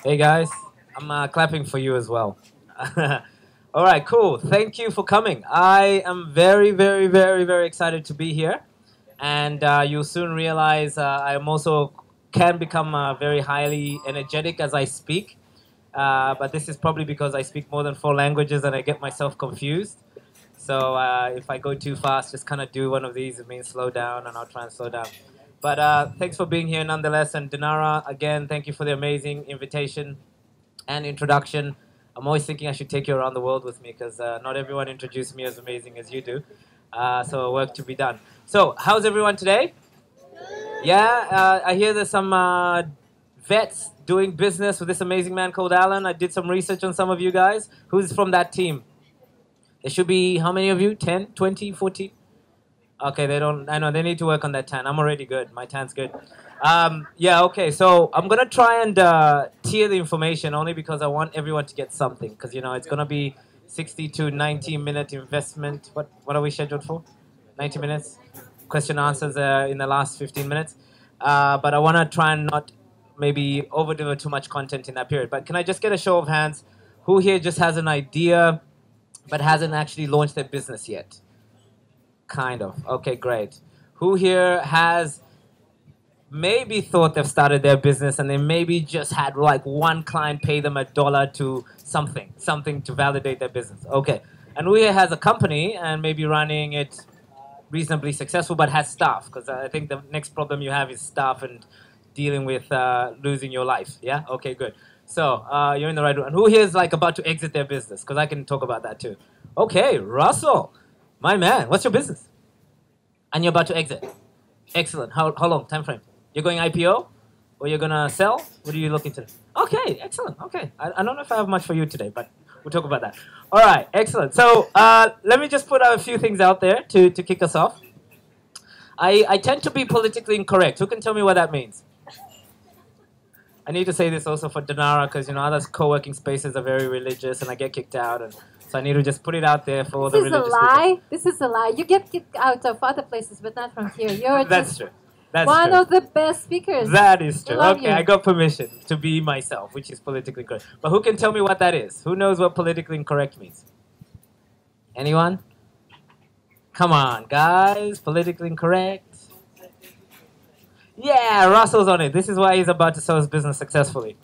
Hey guys, I'm clapping for you as well. All right, cool. Thank you for coming. I am very, very, very, very excited to be here, and you'll soon realize I am also can become very highly energetic as I speak. But this is probably because I speak more than four languages and I get myself confused. So if I go too fast, just kind of do one of these. It means slow down, and I'll try and slow down. But thanks for being here nonetheless. And Dinara, again, thank you for the amazing invitation and introduction. I'm always thinking I should take you around the world with me because not everyone introduced me as amazing as you do. So work to be done. So how's everyone today? Yeah, I hear there's some vets doing business with this amazing man called Alan. I did some research on some of you guys. Who's from that team? There should be, how many of you? 10, 20, 40? Okay, they don't, I know, they need to work on that tan. I'm already good. My tan's good. Yeah, okay, so I'm going to try and tier the information only because I want everyone to get something. Because, you know, it's going to be 60 to 90-minute investment. What are we scheduled for? 90 minutes? Question answers in the last 15 minutes. But I want to try and not maybe overdeliver too much content in that period. But can I just get a show of hands? Who here just has an idea but hasn't actually launched their business yet? Kind of. Okay, great. Who here has maybe thought they've started their business and they maybe just had like one client pay them $1 to something to validate their business? Okay. And who here has a company and maybe running it reasonably successful but has staff? Because I think the next problem you have is staff and dealing with losing your life. Yeah? Okay, good. So you're in the right room. And who here is like about to exit their business? Because I can talk about that too. Okay, Russell. My man, what's your business? And you're about to exit. Excellent. How long? Time frame? You're going IPO? Or you're going to sell? What are you looking to do? Okay, excellent. Okay. I don't know if I have much for you today, but we'll talk about that. All right, excellent. So let me just put a few things out there to kick us off. I tend to be politically incorrect. Who can tell me what that means? I need to say this also for Dinara because, you know, other co-working spaces are very religious and I get kicked out. And so I need to just put it out there for all the religious people. This is a lie. This is a lie. You get kicked out of other places, but not from here. You're That's true. That's one true. of the best speakers. That is true. Love Okay, you. I got permission to be myself, which is politically correct. But who can tell me what that is? Who knows what politically incorrect means? Anyone? Come on, guys. Politically incorrect. Yeah, Russell's on it. This is why he's about to sell his business successfully.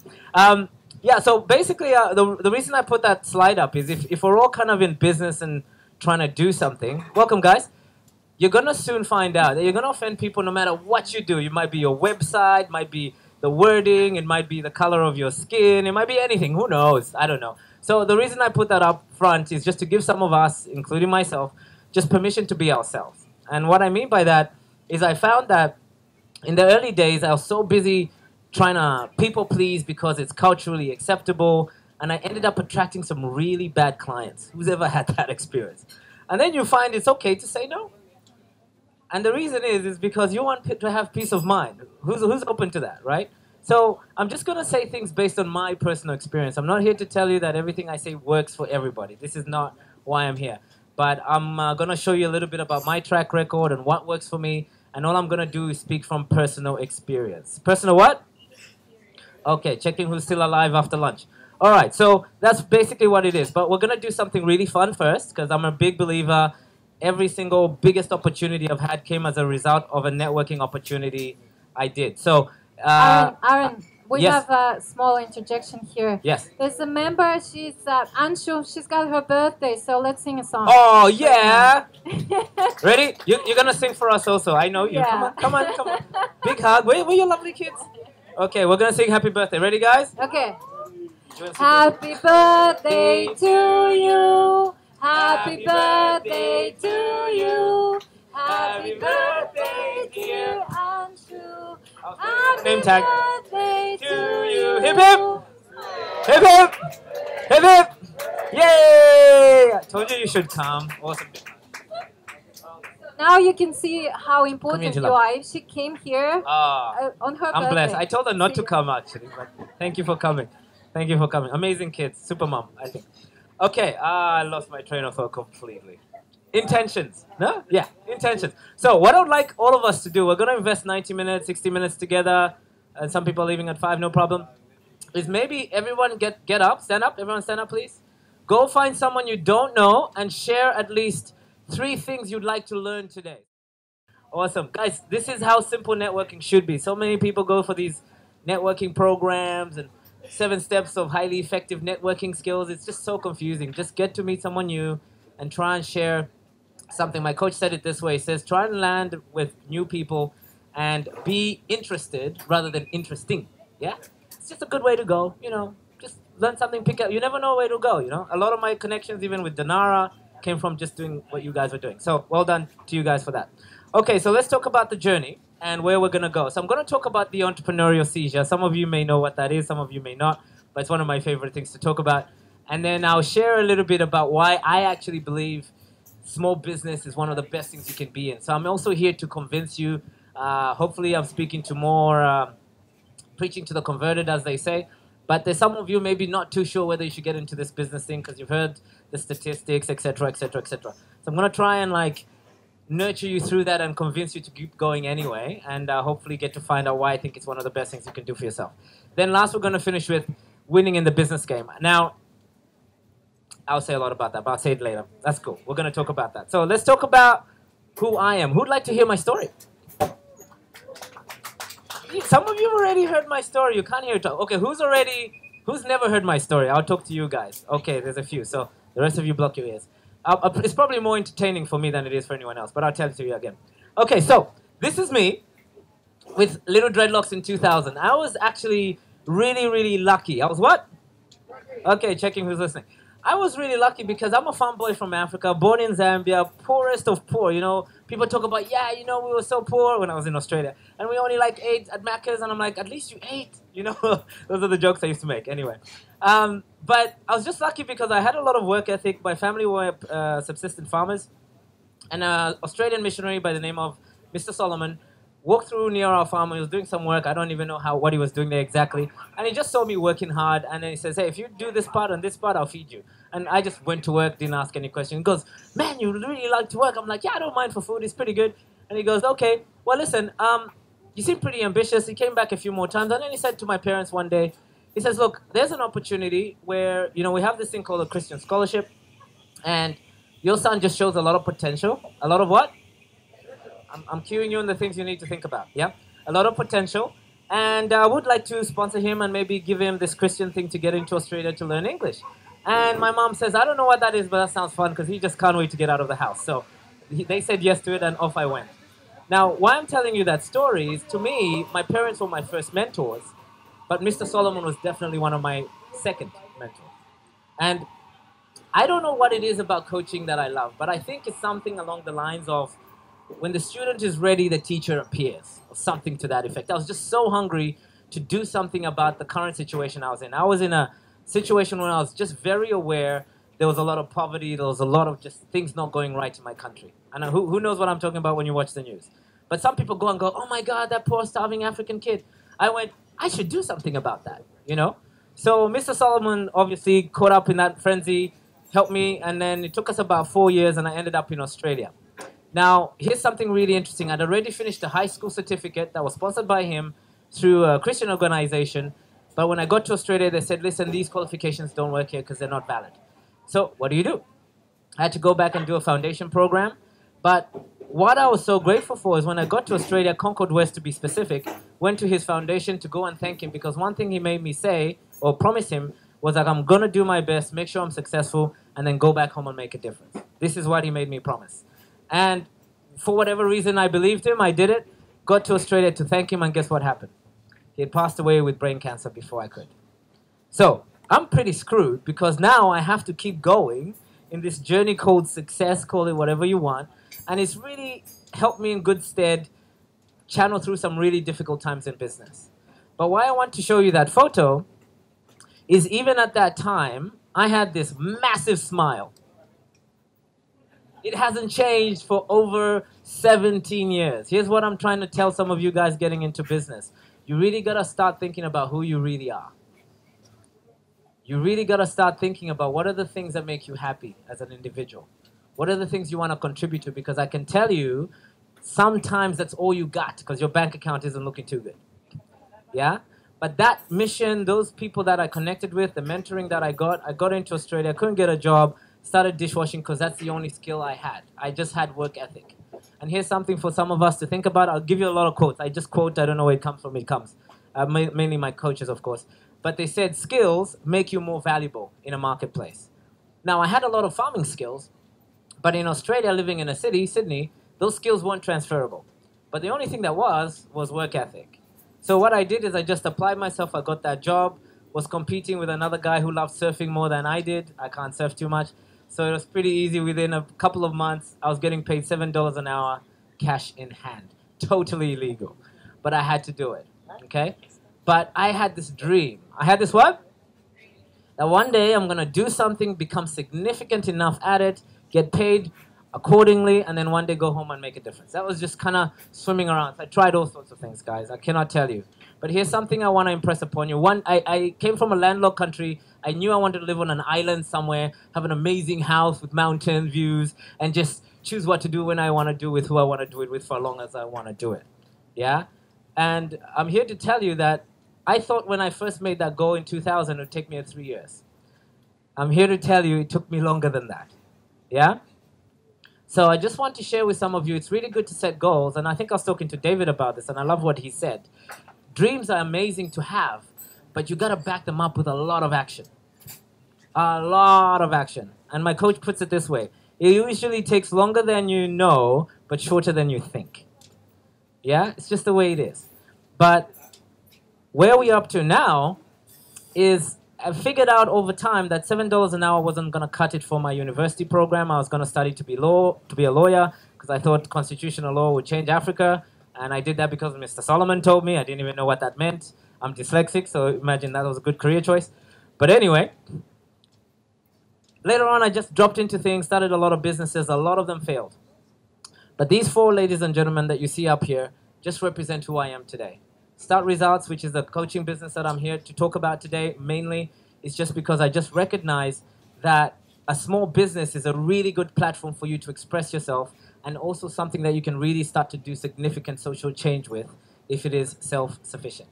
Yeah, so basically, the reason I put that slide up is if we're all kind of in business and trying to do something, welcome, guys. You're going to soon find out that you're going to offend people no matter what you do. It might be your website, might be the wording, it might be the color of your skin, it might be anything. Who knows? I don't know. So the reason I put that up front is just to give some of us, including myself, just permission to be ourselves. And what I mean by that is I found that in the early days, I was so busy trying to people please because it's culturally acceptable, and I ended up attracting some really bad clients. Who's ever had that experience? And then you find it's okay to say no. And the reason is because you want to have peace of mind. Who's open to that, right? So I'm just going to say things based on my personal experience. I'm not here to tell you that everything I say works for everybody. This is not why I'm here. But I'm going to show you a little bit about my track record and what works for me. And all I'm going to do is speak from personal experience. Personal what? Okay, checking who's still alive after lunch. All right, so that's basically what it is. But we're going to do something really fun first because I'm a big believer. Every single biggest opportunity I've had came as a result of a networking opportunity I did. So, Aaron, we yes. have a small interjection here. Yes. There's a member, she's Anshu, she's got her birthday, so let's sing a song. Oh, yeah. Ready? You're going to sing for us also. I know you. Yeah. Come on. Big hug. Where you lovely kids? Okay, we're going to sing happy birthday. Ready, guys? Okay. Happy birthday to you. Happy birthday to you. Happy birthday, dear Anshu. Happy Name tag. birthday to you. Hip hip! Hip hip! Hip hip! Yay! I told you should come. Awesome. Now you can see how important Come here, you are. If she came here on her birthday. I'm blessed. I told her not to come actually, but thank you for coming. Thank you for coming. Amazing kids. Super mom, I think. Okay, I lost my train of thought completely. Intentions. No? Yeah, intentions. So what I would like all of us to do, we're going to invest 90 minutes, 60 minutes together, and some people are leaving at 5, no problem. is maybe everyone get up, stand up, everyone stand up, please. Go find someone you don't know and share at least 3 things you'd like to learn today. Awesome. Guys, this is how simple networking should be. So many people go for these networking programs and 7 steps of highly effective networking skills. It's just so confusing. Just get to meet someone new and try and share something. My coach said it this way. He says, try and land with new people and be interested rather than interesting. Yeah? It's just a good way to go. Just learn something, pick up. You never know where to go. A lot of my connections, even with Danara, came from just doing what you guys were doing. So well done to you guys for that. Okay, so let's talk about the journey and where we're going to go. So I'm going to talk about the entrepreneurial seizure. Some of you may know what that is, some of you may not, but it's one of my favorite things to talk about. And then I'll share a little bit about why I actually believe small business is one of the best things you can be in. So I'm also here to convince you. Hopefully I'm speaking to more, preaching to the converted, as they say. But there's some of you maybe not too sure whether you should get into this business thing because you've heard the statistics, etc., etc., etc. So I'm going to try and nurture you through that and convince you to keep going anyway, and hopefully get to find out why I think it's one of the best things you can do for yourself. Then last, we're going to finish with winning in the business game. Now, I'll say a lot about that, but I'll say it later. That's cool. We're going to talk about that. So let's talk about who I am. Who'd like to hear my story? Some of you already heard my story. You can't hear it. Okay, who's never heard my story? I'll talk to you guys. Okay, there's a few. So the rest of you block your ears. It's probably more entertaining for me than it is for anyone else, but I'll tell it to you again. Okay, so this is me with little dreadlocks in 2000. I was actually really, really lucky. I was what? Okay, checking who's listening. I was really lucky because I'm a farm boy from Africa, born in Zambia, poorest of poor. People talk about, we were so poor when I was in Australia. And we only ate at Macca's, and I'm like, at least you ate. Those are the jokes I used to make. Anyway. But I was just lucky because I had a lot of work ethic. My family were subsistent farmers. And an Australian missionary by the name of Mr. Solomon walked through near our farm. He was doing some work. I don't even know what he was doing there exactly. And he just saw me working hard. And then he says, hey, if you do this part and this part, I'll feed you. And I just went to work, didn't ask any questions. He goes, man, you really like to work. I'm like, yeah, I don't mind for food. It's pretty good. And he goes, okay, well, listen, you seem pretty ambitious. He came back a few more times. And then he said to my parents one day, he says, look, there's an opportunity where, we have this thing called a Christian scholarship. And your son just shows a lot of potential. A lot of what? I'm cueing you on the things you need to think about, yeah? A lot of potential. And I would like to sponsor him and maybe give him this Christian thing to get into Australia to learn English. And my mom says, I don't know what that is, but that sounds fun because he just can't wait to get out of the house. So they said yes to it, and off I went. Now, why I'm telling you that story is, to me, my parents were my first mentors, but Mr. Solomon was definitely one of my second mentors. And I don't know what it is about coaching that I love, but I think it's something along the lines of, when the student is ready, the teacher appears, or something to that effect. I was just so hungry to do something about the current situation I was in. I was in a situation where I was just very aware there was a lot of poverty, there was a lot of just things not going right in my country. And who knows what I'm talking about when you watch the news? But some people go and go, oh my God, that poor starving African kid. I went, I should do something about that, So Mr. Solomon obviously caught up in that frenzy, helped me, and then it took us about 4 years, and I ended up in Australia. Now, here's something really interesting. I'd already finished a high school certificate that was sponsored by him through a Christian organization. But when I got to Australia, they said, listen, these qualifications don't work here because they're not valid. So what do? I had to go back and do a foundation program. But what I was so grateful for is when I got to Australia, Concord West to be specific, went to his foundation to go and thank him, because one thing he made me say, or promise him, was that I'm going to do my best, make sure I'm successful, and then go back home and make a difference. This is what he made me promise. And for whatever reason, I believed him. I did it. Got to Australia to thank him, and guess what happened? He had passed away with brain cancer before I could. So I'm pretty screwed, because now I have to keep going in this journey called success, call it whatever you want. And it's really helped me in good stead channel through some really difficult times in business. But why I want to show you that photo is, even at that time, I had this massive smile. It hasn't changed for over 17 years. Here's what I'm trying to tell some of you guys getting into business. You really got to start thinking about who you really are. You really got to start thinking about what are the things that make you happy as an individual. What are the things you want to contribute to? Because I can tell you, sometimes that's all you got because your bank account isn't looking too good. Yeah? But that mission, those people that I connected with, the mentoring that I got into Australia, couldn't get a job, started dishwashing because that's the only skill I had. I just had work ethic. And here's something for some of us to think about. I'll give you a lot of quotes. I just quote, I don't know where it comes from, it comes. Mainly my coaches, of course. But they said skills make you more valuable in a marketplace. Now, I had a lot of farming skills, but in Australia, living in a city, Sydney, those skills weren't transferable. But the only thing that was work ethic. So what I did is I just applied myself. I got that job, was competing with another guy who loved surfing more than I did. I can't surf too much. So it was pretty easy. Within a couple of months, I was getting paid $7 an hour, cash in hand. Totally illegal. But I had to do it, okay? But I had this dream. I had this what? That one day I'm going to do something, become significant enough at it, get paid accordingly, and then one day go home and make a difference. That was just kind of swimming around. So I tried all sorts of things, guys. I cannot tell you. But here's something I want to impress upon you. One, I came from a landlocked country. I knew I wanted to live on an island somewhere, have an amazing house with mountain views, and just choose what to do when I want to do with who I want to do it with for as long as I want to do it. Yeah? And I'm here to tell you that I thought when I first made that goal in 2000, it would take me 3 years. I'm here to tell you it took me longer than that. Yeah? So I just want to share with some of you, it's really good to set goals, and I think I was talking to David about this, and I love what he said. Dreams are amazing to have, but you got to back them up with a lot of action. A lot of action. And my coach puts it this way. It usually takes longer than you know, but shorter than you think. Yeah? It's just the way it is. But where we're up to now is I figured out over time that $7 an hour wasn't going to cut it for my university program. I was going to study to be a lawyer because I thought constitutional law would change Africa. And I did that because Mr. Solomon told me. I didn't even know what that meant. I'm dyslexic, so imagine that was a good career choice. But anyway, later on I just dropped into things, started a lot of businesses. A lot of them failed. But these four ladies and gentlemen that you see up here just represent who I am today. Start Results, which is the coaching business that I'm here to talk about today, mainly is just because I just recognize that a small business is a really good platform for you to express yourself and also something that you can really start to do significant social change with if it is self-sufficient.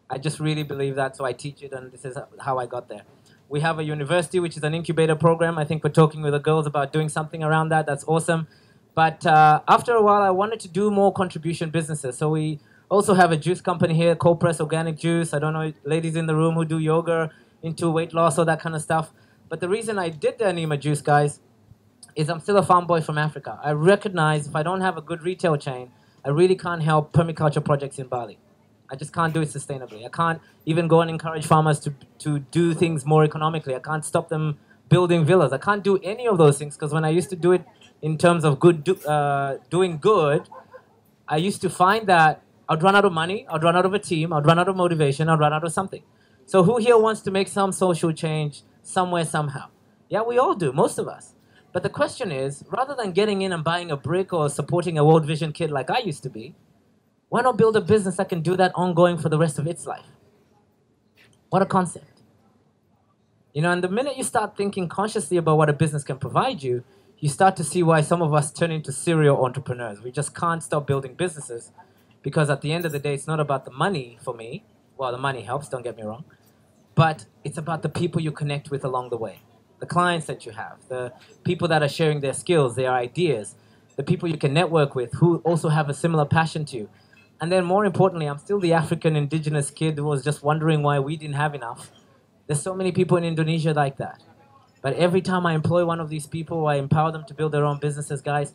I just really believe that, so I teach it, and this is how I got there. We have a university, which is an incubator program. I think we're talking with the girls about doing something around that. That's awesome. But after a while, I wanted to do more contribution businesses. So we also have a juice company here, Cold Press Organic Juice. I don't know, ladies in the room who do yoga, into weight loss, all that kind of stuff. But the reason I did the Anima Juice, guys, is I'm still a farm boy from Africa. I recognize if I don't have a good retail chain, I really can't help permaculture projects in Bali. I just can't do it sustainably. I can't even go and encourage farmers to do things more economically. I can't stop them building villas. I can't do any of those things because when I used to do it in terms of doing good, I used to find that I'd run out of money, I'd run out of a team, I'd run out of motivation, I'd run out of something. So who here wants to make some social change somewhere, somehow? Yeah, we all do, most of us. But the question is, rather than getting in and buying a brick or supporting a World Vision kid like I used to be, why not build a business that can do that ongoing for the rest of its life? What a concept. You know, and the minute you start thinking consciously about what a business can provide you, you start to see why some of us turn into serial entrepreneurs. We just can't stop building businesses because at the end of the day, it's not about the money for me. Well, the money helps, don't get me wrong. But it's about the people you connect with along the way. The clients that you have, the people that are sharing their skills, their ideas, the people you can network with who also have a similar passion to you. And then more importantly, I'm still the African indigenous kid who was just wondering why we didn't have enough. There's so many people in Indonesia like that. But every time I employ one of these people, I empower them to build their own businesses, guys,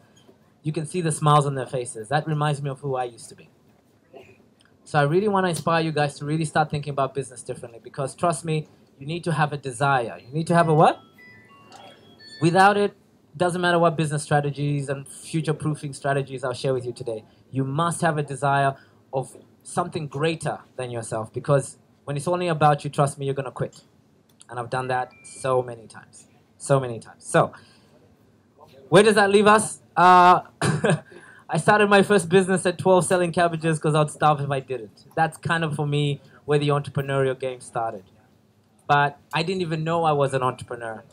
you can see the smiles on their faces. That reminds me of who I used to be. So I really want to inspire you guys to really start thinking about business differently because trust me, you need to have a desire. You need to have a what? Without it, doesn't matter what business strategies and future-proofing strategies I'll share with you today. You must have a desire of something greater than yourself because when it's only about you, trust me, you're going to quit. And I've done that so many times. So many times. So, where does that leave us? I started my first business at 12 selling cabbages because I'd starve if I didn't. That's kind of, for me, where the entrepreneurial game started. But I didn't even know I was an entrepreneur.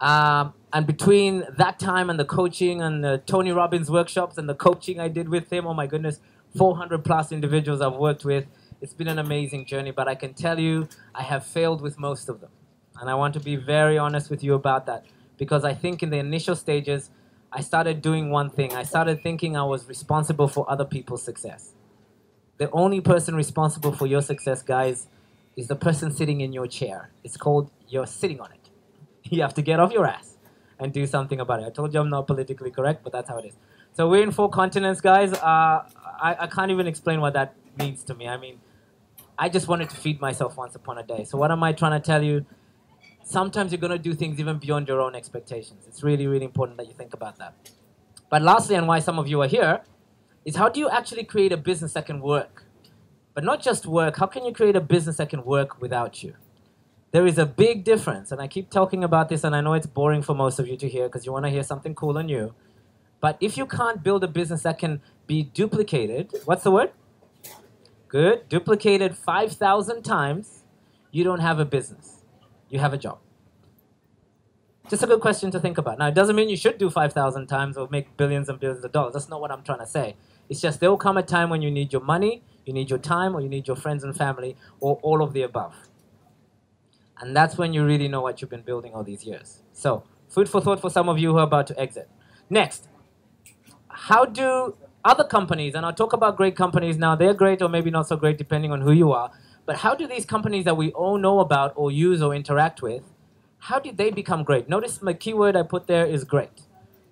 And between that time and the coaching and the Tony Robbins workshops and the coaching I did with him, oh my goodness, 400 plus individuals I've worked with. It's been an amazing journey, but I can tell you I have failed with most of them. And I want to be very honest with you about that, because I think in the initial stages, I started doing one thing. I started thinking I was responsible for other people's success. The only person responsible for your success, guys, is the person sitting in your chair. It's called you're sitting on it. You have to get off your ass and do something about it. I told you I'm not politically correct, but that's how it is. So we're in 4 continents, guys. I can't even explain what that means to me. I mean, I just wanted to feed myself once upon a day. So what am I trying to tell you? Sometimes you're going to do things even beyond your own expectations. It's really, really important that you think about that. But lastly, and why some of you are here, is how do you actually create a business that can work? But not just work, how can you create a business that can work without you? There is a big difference, and I keep talking about this, and I know it's boring for most of you to hear because you want to hear something cool and new. But if you can't build a business that can be duplicated, what's the word? Good. Duplicated 5,000 times, you don't have a business. You have a job. Just a good question to think about. Now, it doesn't mean you should do 5,000 times or make billions and billions of dollars. That's not what I'm trying to say. It's just there will come a time when you need your money, you need your time, or you need your friends and family, or all of the above. And that's when you really know what you've been building all these years. So, food for thought for some of you who are about to exit. Next, how do other companies, and I'll talk about great companies now, they're great or maybe not so great depending on who you are, but how do these companies that we all know about or use or interact with, how did they become great? Notice my keyword I put there is great.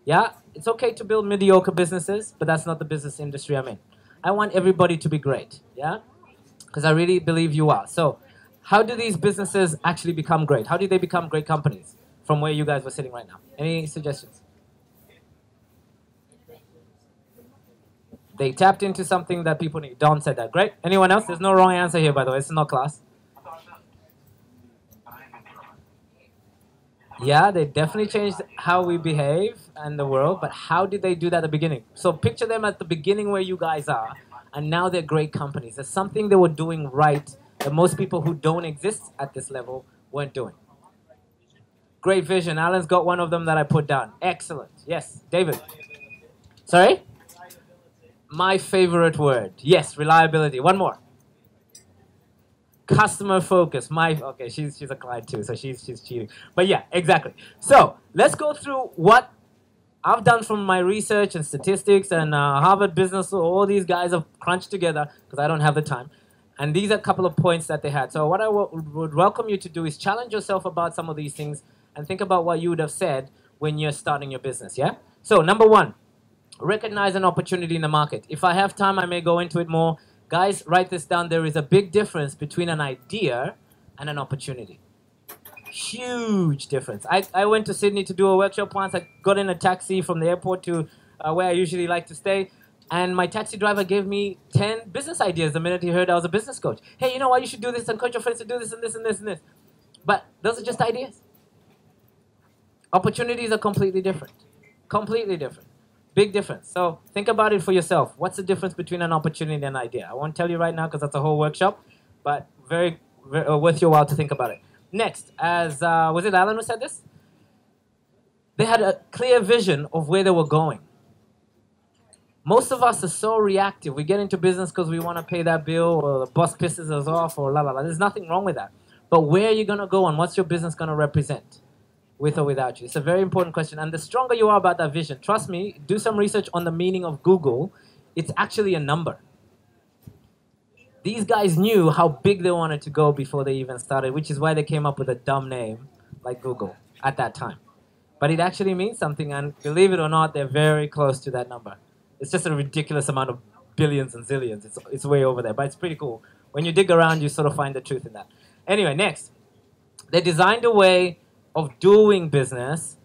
Yeah, it's okay to build mediocre businesses, but that's not the business industry I'm in. I want everybody to be great, yeah? Because I really believe you are. So, how do these businesses actually become great? How do they become great companies from where you guys were sitting right now? Any suggestions? They tapped into something that people need. Don said that. Great. Anyone else? There's no wrong answer here, by the way. It's not class. Yeah, they definitely changed how we behave in the world, but how did they do that at the beginning? So picture them at the beginning where you guys are, and now they're great companies. There's something they were doing right that most people who don't exist at this level weren't doing. Great vision. Alan's got one of them that I put down. Excellent. Yes, David. Sorry? My favorite word. Yes, reliability. One more. Customer focus. Okay, she's a client too, so she's cheating. But yeah, exactly. So let's go through what I've done from my research and statistics and Harvard Business. All these guys have crunched together because I don't have the time. And these are a couple of points that they had. So what I would welcome you to do is challenge yourself about some of these things and think about what you would have said when you're starting your business, yeah? So number 1, recognize an opportunity in the market. If I have time, I may go into it more. Guys, write this down. There is a big difference between an idea and an opportunity. Huge difference. I went to Sydney to do a workshop once. I got in a taxi from the airport to where I usually like to stay. And my taxi driver gave me 10 business ideas the minute he heard I was a business coach. Hey, you know what? You should do this and coach your friends to do this and this and this and this. But those are just ideas. Opportunities are completely different. Completely different. Big difference. So think about it for yourself. What's the difference between an opportunity and an idea? I won't tell you right now because that's a whole workshop, but very worth your while to think about it. Next, as was it Alan who said this? They had a clear vision of where they were going. Most of us are so reactive. We get into business because we want to pay that bill, or the boss pisses us off, or la la la. There's nothing wrong with that. But where are you going to go and what's your business going to represent? With or without you? It's a very important question. And the stronger you are about that vision, trust me, do some research on the meaning of Google. It's actually a number. These guys knew how big they wanted to go before they even started, which is why they came up with a dumb name like Google at that time. But it actually means something, and believe it or not, they're very close to that number. It's just a ridiculous amount of billions and zillions. It's way over there, but it's pretty cool. When you dig around, you sort of find the truth in that. Anyway, next. They designed a way of doing business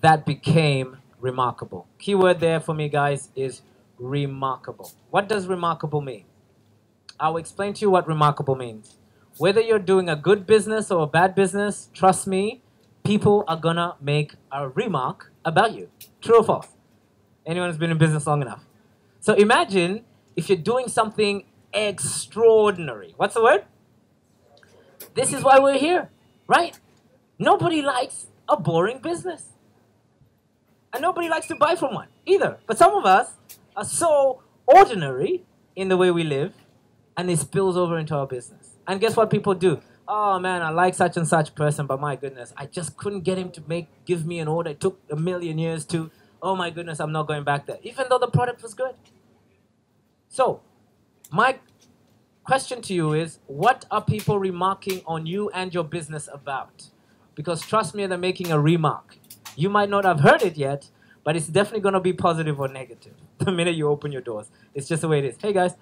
that became remarkable. Keyword there for me, guys, is remarkable. What does remarkable mean? I'll explain to you what remarkable means. Whether you're doing a good business or a bad business, trust me, people are gonna make a remark about you. True or false? Anyone who's been in business long enough. So imagine if you're doing something extraordinary. What's the word? This is why we're here, right? Nobody likes a boring business. And nobody likes to buy from one either. But some of us are so ordinary in the way we live and it spills over into our business. And guess what people do? Oh man, I like such and such person, but my goodness, I just couldn't get him to give me an order. It took a million years to, oh my goodness, I'm not going back there, even though the product was good. So, my question to you is, what are people remarking on you and your business about? Because trust me, they're making a remark. You might not have heard it yet, but it's definitely going to be positive or negative the minute you open your doors. It's just the way it is. Hey guys.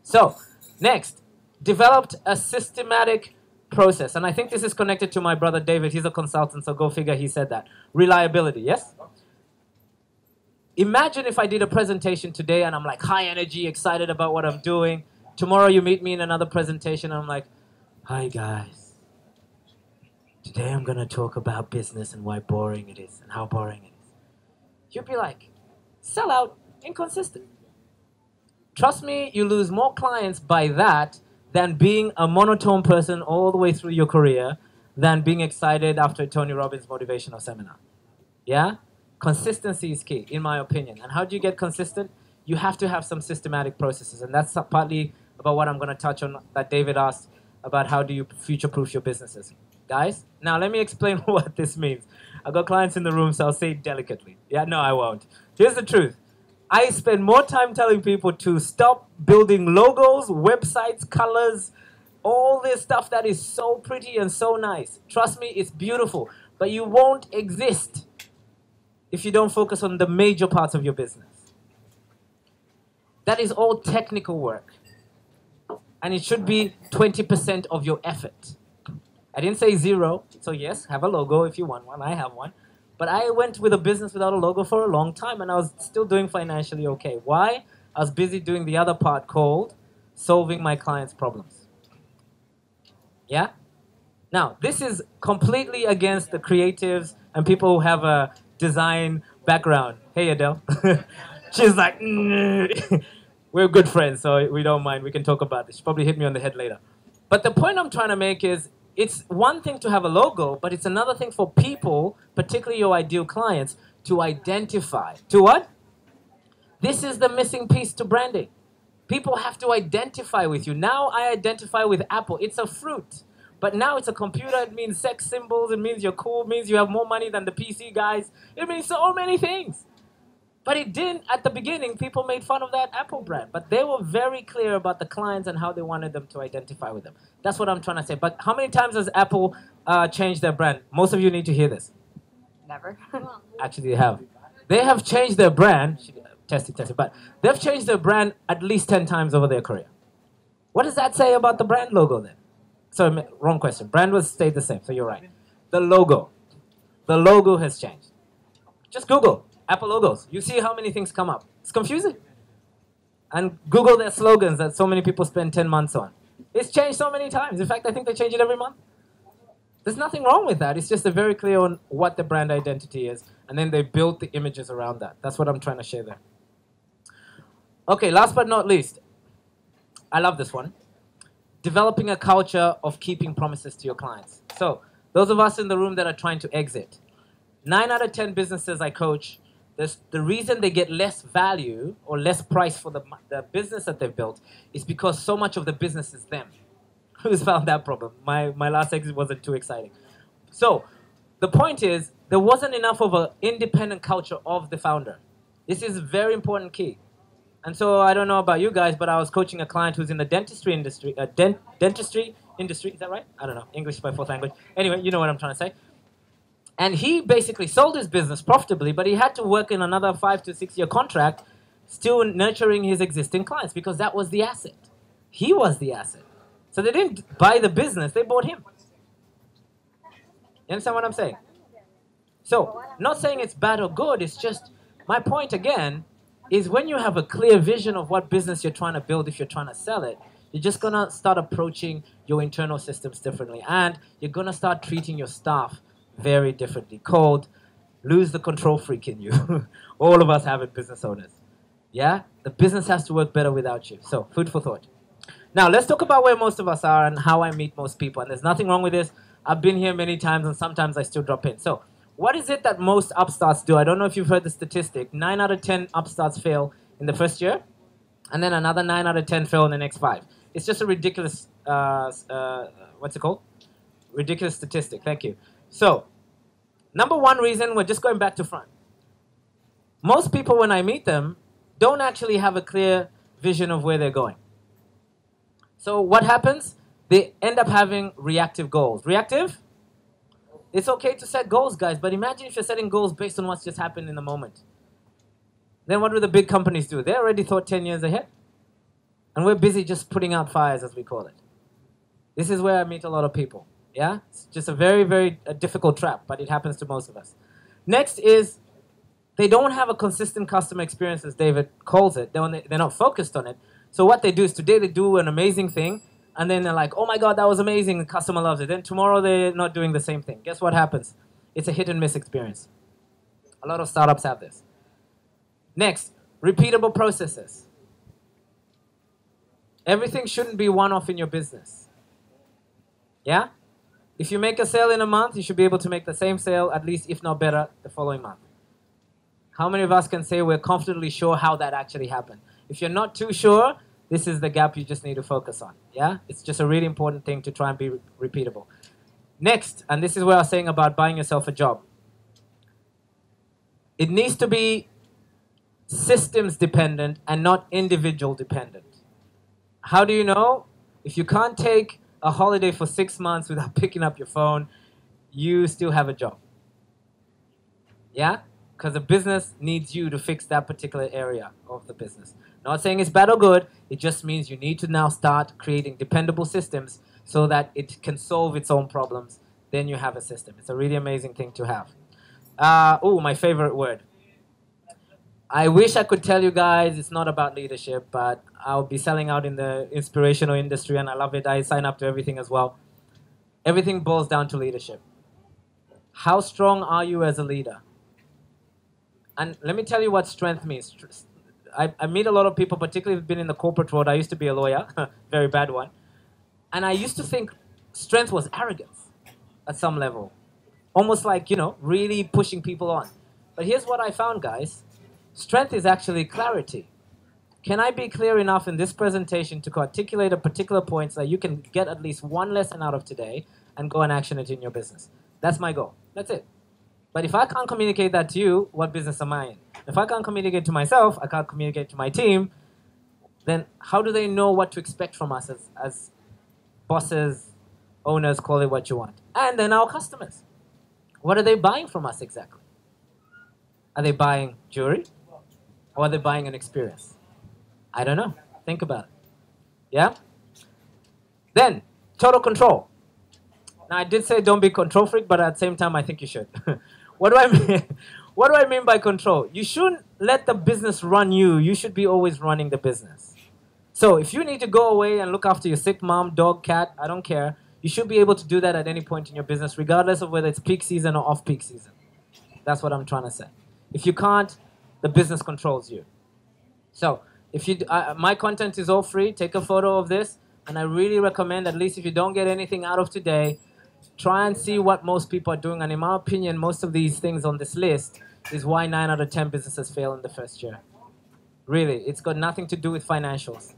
So, next, developed a systematic process. And I think this is connected to my brother David. He's a consultant, so go figure he said that. Reliability, yes? Imagine if I did a presentation today and I'm like high energy, excited about what I'm doing. Tomorrow you meet me in another presentation and I'm like, hi guys. Today I'm going to talk about business and why boring it is and how boring it is. You'd be like, sell out, inconsistent. Trust me, you lose more clients by that than being a monotone person all the way through your career than being excited after a Tony Robbins motivational seminar. Yeah? Consistency is key, in my opinion. And how do you get consistent? You have to have some systematic processes. And that's partly about what I'm going to touch on that David asked about how do you future-proof your businesses. Guys, now let me explain what this means. I've got clients in the room, so I'll say it delicately. Yeah, no, I won't. Here's the truth. I spend more time telling people to stop building logos, websites, colors, all this stuff that is so pretty and so nice. Trust me, it's beautiful. But you won't exist if you don't focus on the major parts of your business. That is all technical work. And it should be 20% of your effort. I didn't say zero. So yes, have a logo if you want one. I have one. But I went with a business without a logo for a long time, and I was still doing financially okay. Why? I was busy doing the other part called solving my clients' problems. Yeah? Now, this is completely against the creatives and people who have a design background. Hey, Adele. She's like, we're good friends, so we don't mind. We can talk about this. She'll probably hit me on the head later. But the point I'm trying to make is, it's one thing to have a logo, but it's another thing for people, particularly your ideal clients, to identify. To what? This is the missing piece to branding. People have to identify with you. Now I identify with Apple. It's a fruit. But now it's a computer. It means sex symbols. It means you're cool. It means you have more money than the PC guys. It means so many things. But it didn't, at the beginning, people made fun of that Apple brand. But they were very clear about the clients and how they wanted them to identify with them. That's what I'm trying to say. But how many times has Apple changed their brand? Most of you need to hear this. Never. Actually, they have. They have changed their brand. Testing. But they've changed their brand at least 10 times over their career. What does that say about the brand logo then? Sorry, wrong question. Brand was stayed the same, so you're right. The logo. The logo has changed. Just Google Apple logos. You see how many things come up. It's confusing. And Google their slogans that so many people spend 10 months on. It's changed so many times. In fact, I think they change it every month. There's nothing wrong with that. It's just they're very clear on what the brand identity is. And then they build the images around that. That's what I'm trying to share there. Okay, last but not least. I love this one. Developing a culture of keeping promises to your clients. So, those of us in the room that are trying to exit. 9 out of 10 businesses I coach, the reason they get less value or less price for the business that they've built is because so much of the business is them. Who's found that problem? My last exit wasn't too exciting. So, the point is, there wasn't enough of an independent culture of the founder. This is a very important key. And so, I don't know about you guys, but I was coaching a client who's in the dentistry industry. Dentistry industry, is that right? I don't know. English is my fourth language. Anyway, you know what I'm trying to say. And he basically sold his business profitably, but he had to work in another 5 to 6 year contract, still nurturing his existing clients because that was the asset. He was the asset. So they didn't buy the business, they bought him. You understand what I'm saying? So, not saying it's bad or good, it's just, my point again, is when you have a clear vision of what business you're trying to build, if you're trying to sell it, you're just going to start approaching your internal systems differently. And you're going to start treating your staff very differently. Called lose the control freak in you. All of us have it, business owners. Yeah? The business has to work better without you. So, food for thought. Now, let's talk about where most of us are and how I meet most people. And there's nothing wrong with this. I've been here many times and sometimes I still drop in. So, what is it that most upstarts do? I don't know if you've heard the statistic. 9 out of 10 upstarts fail in the first year. and then another 9 out of 10 fail in the next 5. It's just a ridiculous, what's it called? Ridiculous statistic. Thank you. So, number one reason, we're just going back to front. Most people, when I meet them, don't actually have a clear vision of where they're going. So what happens? They end up having reactive goals. Reactive? It's okay to set goals, guys, but imagine if you're setting goals based on what's just happened in the moment. Then what do the big companies do? They already thought 10 years ahead. And we're busy just putting out fires, as we call it. This is where I meet a lot of people. Yeah? It's just a very, very difficult trap, but it happens to most of us. Next is they don't have a consistent customer experience, as David calls it. They're not focused on it. So what they do is today they do an amazing thing, and then they're like, oh my God, that was amazing, the customer loves it. Then tomorrow they're not doing the same thing. Guess what happens? It's a hit and miss experience. A lot of startups have this. Next, repeatable processes. Everything shouldn't be one-off in your business. Yeah? If you make a sale in a month, you should be able to make the same sale, at least if not better, the following month. How many of us can say we're confidently sure how that actually happened? If you're not too sure, this is the gap you just need to focus on. Yeah? It's just a really important thing to try and be repeatable. Next, and this is what I was saying about buying yourself a job. It needs to be systems dependent and not individual dependent. How do you know? If you can't take a holiday for 6 months without picking up your phone, you still have a job. Yeah? Because the business needs you to fix that particular area of the business. Not saying it's bad or good, it just means you need to now start creating dependable systems so that it can solve its own problems. Then you have a system. It's a really amazing thing to have. My favorite word. I wish I could tell you guys it's not about leadership, but I'll be selling out in the inspirational industry and I love it. I sign up to everything as well. Everything boils down to leadership. How strong are you as a leader? And let me tell you what strength means. I meet a lot of people, particularly who've been in the corporate world. I used to be a lawyer, very bad one. And I used to think strength was arrogance at some level. Almost like, really pushing people on. But here's what I found, guys. Strength is actually clarity. Can I be clear enough in this presentation to articulate a particular point so that you can get at least one lesson out of today and go and action it in your business? That's my goal. That's it. But if I can't communicate that to you, what business am I in? If I can't communicate to myself, I can't communicate to my team, then how do they know what to expect from us as bosses, owners, call it what you want? And then our customers. What are they buying from us exactly? Are they buying jewelry? Or are they buying an experience? I don't know. Think about it. Yeah? Then, total control. Now, I did say don't be control freak, but at the same time, I think you should. What do I mean? What do I mean by control? You shouldn't let the business run you. You should be always running the business. So if you need to go away and look after your sick mom, dog, cat, I don't care. You should be able to do that at any point in your business, regardless of whether it's peak season or off-peak season. That's what I'm trying to say. If you can't, the business controls you. So if you, my content is all free. Take a photo of this, and I really recommend, at least if you don't get anything out of today, try and see what most people are doing. And in my opinion, most of these things on this list is why 9 out of 10 businesses fail in the first year. Really, it's got nothing to do with financials.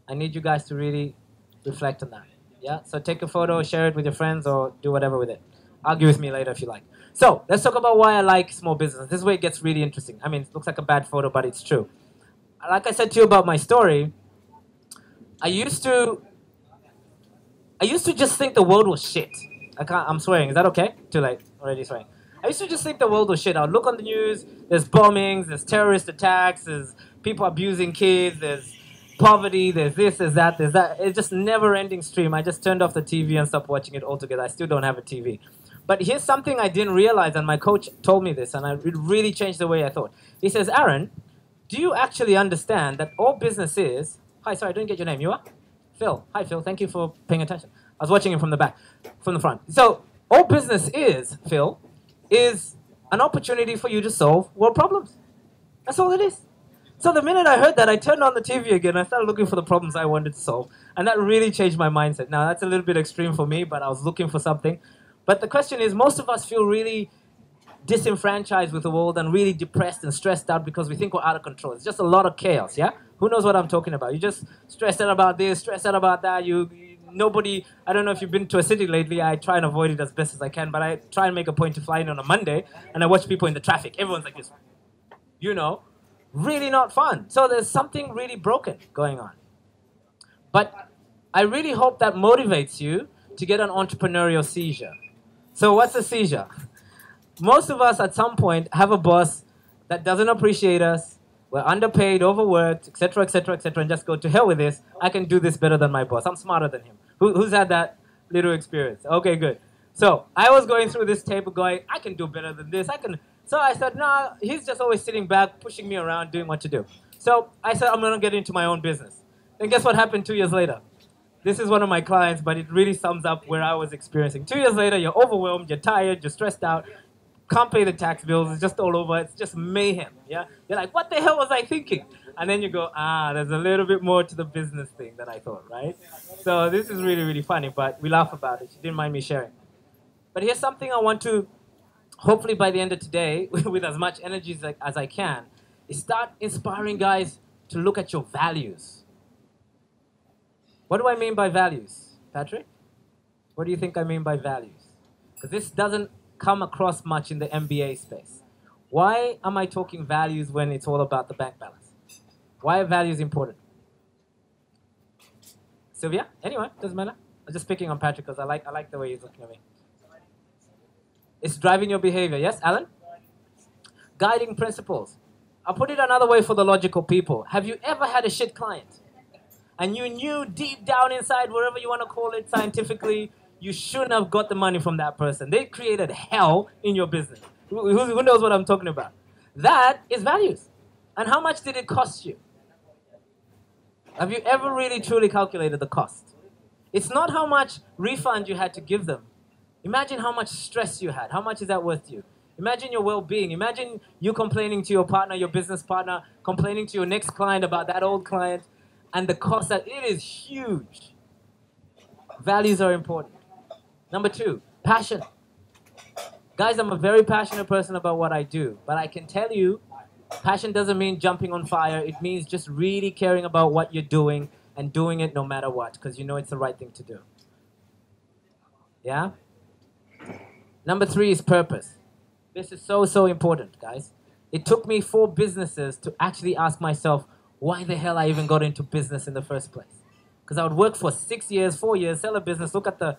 I need you guys to really reflect on that. Yeah, so take a photo, share it with your friends, or do whatever with it. Argue with me later if you like. So let's talk about why I like small business. This is where it gets really interesting. I mean, it looks like a bad photo, but it's true. Like I said to you about my story, I used to just think the world was shit. I'm swearing. Is that okay? Too late. Already swearing. I used to just think the world was shit. I would look on the news. There's bombings. There's terrorist attacks. There's people abusing kids. There's poverty. There's this. There's that. There's that. It's just never-ending stream. I just turned off the TV and stopped watching it altogether. I still don't have a TV. But here's something I didn't realize, and my coach told me this, and it really changed the way I thought. He says, Aaron, do you actually understand that all business is... Hi, sorry, I didn't get your name. You are? Phil. Hi, Phil. Thank you for paying attention. I was watching him from the back, from the front. So all business is, Phil, is an opportunity for you to solve world problems. That's all it is. So the minute I heard that, I turned on the TV again. I started looking for the problems I wanted to solve. And that really changed my mindset. Now, that's a little bit extreme for me, but I was looking for something. But the question is, most of us feel really disenfranchised with the world and really depressed and stressed out because we think we're out of control. It's just a lot of chaos, yeah? Who knows what I'm talking about? You just stressed out about this, stressed out about that. Nobody, I don't know if you've been to a city lately. I try and avoid it as best as I can, but I try and make a point to fly in on a Monday, and I watch people in the traffic. Everyone's like this, you know, really not fun. So there's something really broken going on. But I really hope that motivates you to get an entrepreneurial seizure. So what's a seizure? Most of us at some point have a boss that doesn't appreciate us, we're underpaid, overworked, etc., etc., etc., and just go, to hell with this. I can do this better than my boss. I'm smarter than him. Who's had that little experience? Okay, good. So I was going through this table going, I can do better than this. So I said, no, he's just always sitting back, pushing me around, doing what to do. So I said, I'm going to get into my own business. And guess what happened 2 years later? This is one of my clients, but it really sums up where I was experiencing. 2 years later, you're overwhelmed, you're tired, you're stressed out, can't pay the tax bills, it's just all over, it's just mayhem, yeah? You're like, what the hell was I thinking? And then you go, there's a little bit more to the business thing than I thought, right? So this is really, really funny, but we laugh about it. You didn't mind me sharing. But here's something I want to, hopefully by the end of today, with as much energy as I can, is start inspiring guys to look at your values. What do I mean by values, Patrick? What do you think I mean by values? Because this doesn't come across much in the MBA space. Why am I talking values when it's all about the bank balance? Why are values important? Sylvia? Anyone? Doesn't matter. I'm just picking on Patrick because I like the way he's looking at me. It's driving your behavior. Yes, Alan? Guiding principles. I'll put it another way for the logical people. Have you ever had a shit client? And you knew deep down inside, wherever you want to call it scientifically, you shouldn't have got the money from that person. They created hell in your business. Who knows what I'm talking about? That is values. And how much did it cost you? Have you ever really truly calculated the cost? It's not how much refund you had to give them. Imagine how much stress you had. How much is that worth to you? Imagine your well-being. Imagine you complaining to your partner, your business partner, complaining to your next client about that old client, and the cost that it is huge. Values are important. Number 2, passion. Guys, I'm a very passionate person about what I do, but I can tell you, passion doesn't mean jumping on fire. It means just really caring about what you're doing and doing it no matter what, because you know it's the right thing to do. Yeah? Number 3 is purpose. This is so, so important, guys. It took me 4 businesses to actually ask myself why the hell I even got into business in the first place. Because I would work for 6 years, 4 years, sell a business, look at the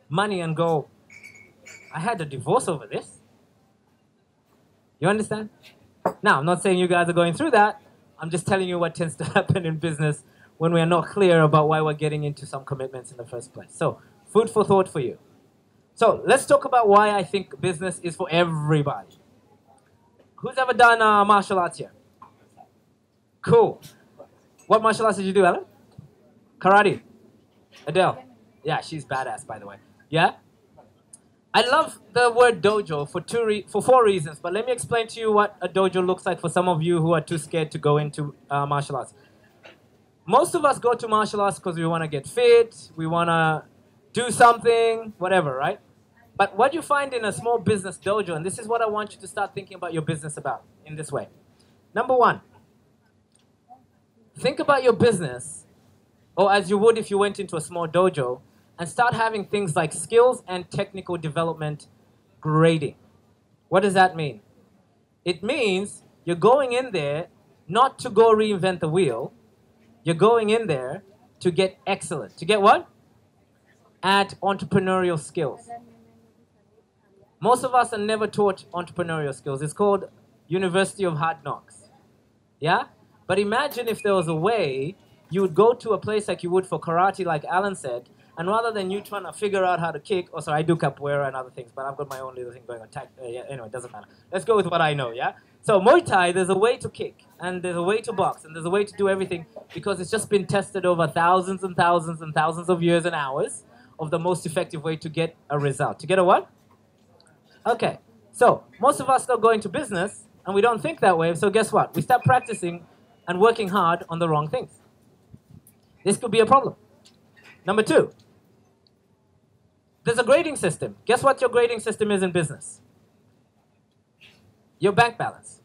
money and go, I had a divorce over this. You understand? Now, I'm not saying you guys are going through that. I'm just telling you what tends to happen in business when we are not clear about why we're getting into some commitments in the first place. So, food for thought for you. So, let's talk about why I think business is for everybody. Who's ever done martial arts here? Cool. What martial arts did you do, Alan? Karate. Adele. Yeah, she's badass, by the way. Yeah? I love the word dojo for 4 reasons, but let me explain to you what a dojo looks like for some of you who are too scared to go into martial arts. Most of us go to martial arts because we want to get fit, we want to do something, whatever, right? But what you find in a small business dojo, and this is what I want you to start thinking about your business about in this way. Number 1, think about your business, or as you would if you went into a small dojo, and start having things like skills and technical development grading. What does that mean? It means you're going in there not to go reinvent the wheel. You're going in there to get excellent. To get what? At entrepreneurial skills. Most of us are never taught entrepreneurial skills. It's called University of Hard Knocks. Yeah? But imagine if there was a way you would go to a place like you would for karate, like Alan said, and rather than you trying to figure out how to kick, I do capoeira and other things, but I've got my own little thing going on. Yeah, anyway, it doesn't matter. Let's go with what I know, yeah? So Muay Thai, there's a way to kick, and there's a way to box, and there's a way to do everything, because it's just been tested over thousands and thousands and thousands of years and hours of the most effective way to get a result. To get a what? Okay, so most of us don't go into business, and we don't think that way, so guess what? We start practicing and working hard on the wrong things. This could be a problem. Number 2, there's a grading system. Guess what your grading system is in business? Your bank balance.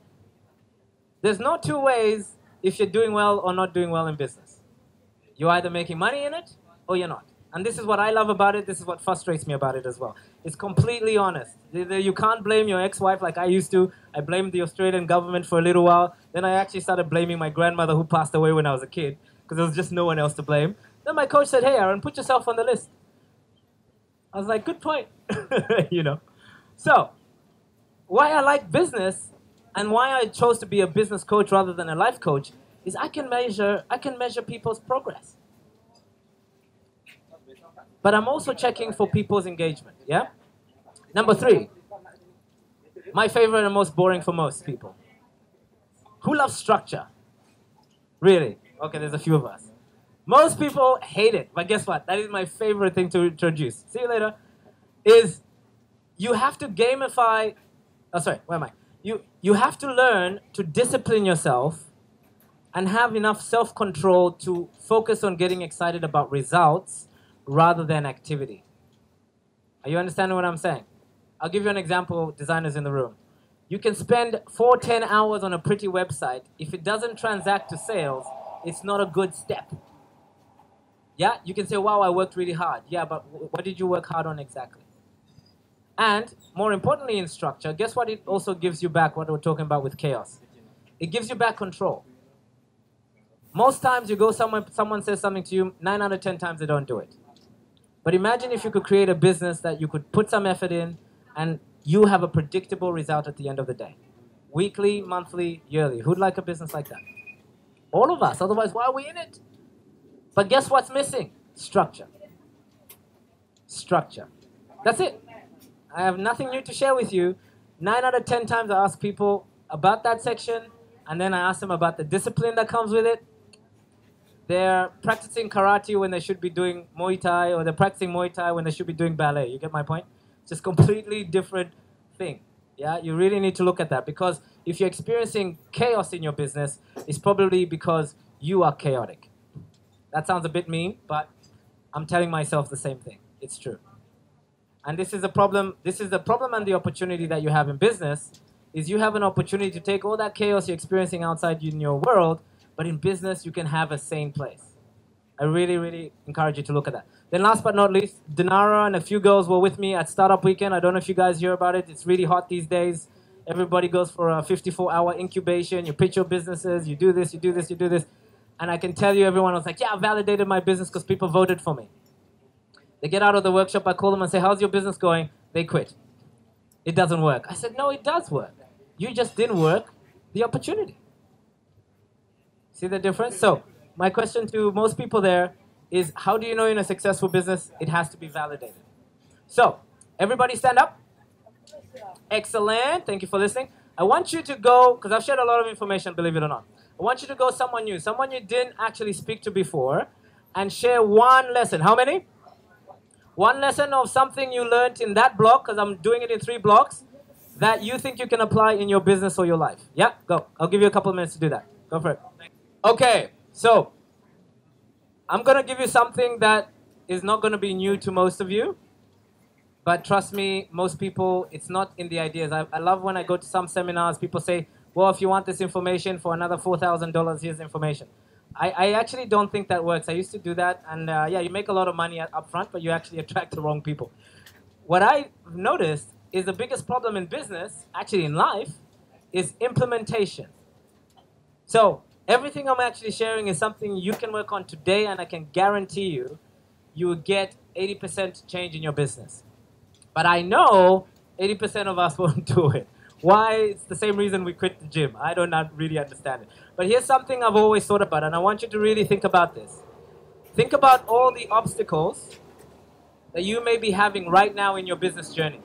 There's no two ways if you're doing well or not doing well in business. You're either making money in it or you're not. And this is what I love about it. This is what frustrates me about it as well. It's completely honest. You can't blame your ex-wife like I used to. I blamed the Australian government for a little while. Then I actually started blaming my grandmother who passed away when I was a kid because there was just no one else to blame. Then my coach said, hey, Aaron, put yourself on the list. I was like, good point. You know. So, why I like business and why I chose to be a business coach rather than a life coach is I can measure people's progress. But I'm also checking for people's engagement, yeah? Number 3, my favorite and most boring for most people. Who loves structure? Really? Okay, there's a few of us. Most people hate it, but guess what? That is my favorite thing to introduce. See you later. Is you have to gamify, oh sorry, where am I? You have to learn to discipline yourself and have enough self-control to focus on getting excited about results rather than activity. Are you understanding what I'm saying? I'll give you an example, designers in the room. You can spend 10 hours on a pretty website. If it doesn't transact to sales, it's not a good step. Yeah, you can say, wow, I worked really hard. Yeah, but what did you work hard on exactly? And more importantly in structure, guess what it also gives you back, what we're talking about with chaos? It gives you back control. Most times you go somewhere, someone says something to you, 9 out of 10 times they don't do it. But imagine if you could create a business that you could put some effort in and you have a predictable result at the end of the day. Weekly, monthly, yearly. Who'd like a business like that? All of us. Otherwise, why are we in it? But guess what's missing? Structure. Structure. That's it. I have nothing new to share with you. 9 out of 10 times I ask people about that section, and then I ask them about the discipline that comes with it. They're practicing karate when they should be doing Muay Thai, or they're practicing Muay Thai when they should be doing ballet. You get my point? It's just completely different thing. Yeah, you really need to look at that, because if you're experiencing chaos in your business, it's probably because you are chaotic. That sounds a bit mean, but I'm telling myself the same thing. It's true. And this is a problem. This is the problem and the opportunity that you have in business, is you have an opportunity to take all that chaos you're experiencing outside in your world, but in business, you can have a sane place. I really, really encourage you to look at that. Then last but not least, Dinara and a few girls were with me at Startup Weekend. I don't know if you guys hear about it. It's really hot these days. Everybody goes for a 54-hour incubation. You pitch your businesses. You do this, you do this, you do this. And I can tell you, everyone was like, yeah, I validated my business because people voted for me. They get out of the workshop. I call them and say, how's your business going? They quit. It doesn't work. I said, no, it does work. You just didn't work the opportunity. See the difference? So my question to most people there is, how do you know in a successful business it has to be validated? So everybody stand up. Excellent. Thank you for listening. I want you to go, because I've shared a lot of information, believe it or not. I want you to go someone you didn't actually speak to before, and share one lesson. How many? One lesson of something you learned in that block, because I'm doing it in 3 blocks, that you think you can apply in your business or your life. Yeah, go. I'll give you a couple of minutes to do that. Go for it. Okay, so I'm going to give you something that is not going to be new to most of you. But trust me, most people, it's not in the ideas. I love when I go to some seminars, people say, well, if you want this information for another $4,000, here's the information. I actually don't think that works. I used to do that, and yeah, you make a lot of money up front, but you actually attract the wrong people. What I've noticed is the biggest problem in business, actually in life, is implementation. So everything I'm actually sharing is something you can work on today, and I can guarantee you, you will get 80% change in your business. But I know 80% of us won't do it. Why? It's the same reason we quit the gym. I do not really understand it. But here's something I've always thought about, and I want you to really think about this. Think about all the obstacles that you may be having right now in your business journey.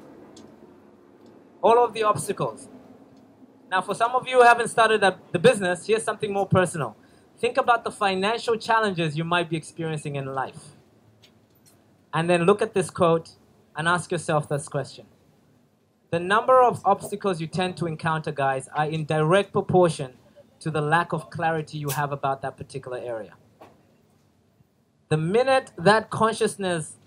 All of the obstacles. Now, for some of you who haven't started the business, here's something more personal. Think about the financial challenges you might be experiencing in life. And then look at this quote and ask yourself this question. The number of obstacles you tend to encounter, guys, are in direct proportion to the lack of clarity you have about that particular area. The minute that consciousness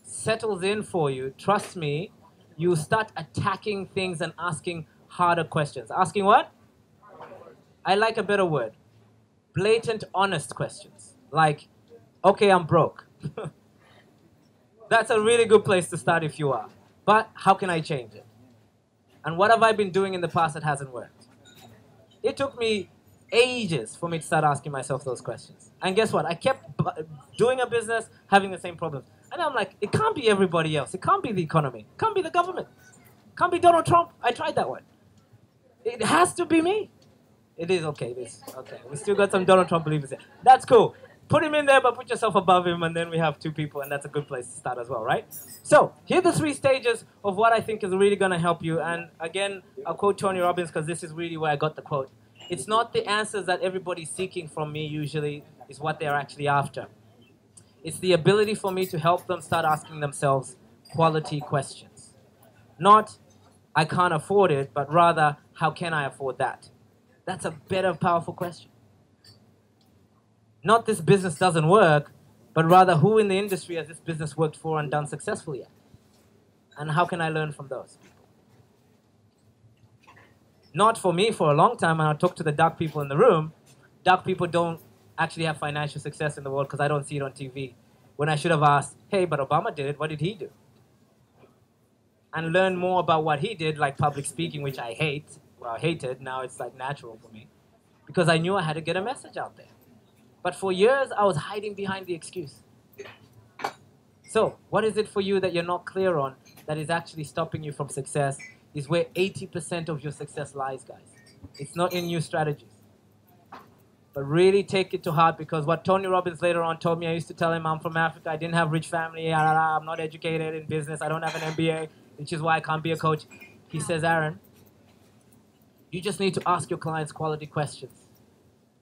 settles in for you, trust me, you start attacking things and asking, harder questions. Asking what? I like a better word. Blatant, honest questions. Like, okay, I'm broke. That's a really good place to start if you are. But how can I change it? And what have I been doing in the past that hasn't worked? It took me ages for me to start asking myself those questions. And guess what? I kept doing a business, having the same problems. And I'm like, it can't be everybody else. It can't be the economy. It can't be the government. It can't be Donald Trump. I tried that one. It has to be me. It is okay. It is okay. We still got some Donald Trump believers here. That's cool. Put him in there, but put yourself above him, and then we have two people, and that's a good place to start as well, right? So here are the 3 stages of what I think is really going to help you. And again, I'll quote Tony Robbins because this is really where I got the quote. It's not the answers that everybody's seeking from me usually is what they're actually after. It's the ability for me to help them start asking themselves quality questions. Not, I can't afford it, but rather, how can I afford that? That's a better, powerful question. Not this business doesn't work, but rather who in the industry has this business worked for and done successfully at? And how can I learn from those people? Not for me for a long time, and I'll talk to the dark people in the room. Dark people don't actually have financial success in the world because I don't see it on TV. When I should have asked, hey, but Obama did it, what did he do? And learn more about what he did, like public speaking, which I hate. Well, I hated, now it's like natural for me. Because I knew I had to get a message out there. But for years, I was hiding behind the excuse. So, what is it for you that you're not clear on that is actually stopping you from success is where 80% of your success lies, guys. It's not in new strategies. But really take it to heart because what Tony Robbins later on told me, I used to tell him I'm from Africa, I didn't have rich family, I'm not educated in business, I don't have an MBA, which is why I can't be a coach. He says, Aaron, you just need to ask your clients quality questions.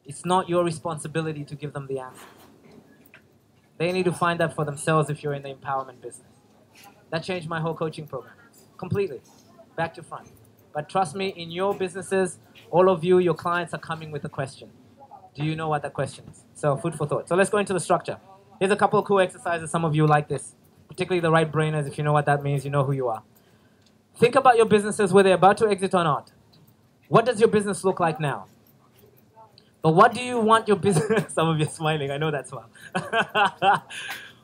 It's not your responsibility to give them the answers. They need to find that for themselves if you're in the empowerment business. That changed my whole coaching program. Completely. Back to front. But trust me, in your businesses, all of you, your clients are coming with a question. Do you know what that question is? So food for thought. So let's go into the structure. Here's a couple of cool exercises. Some of you like this. Particularly the right-brainers. If you know what that means, you know who you are. Think about your businesses, whether they're about to exit or not. What does your business look like now? But what do you want your business... Some of you are smiling. I know that smile.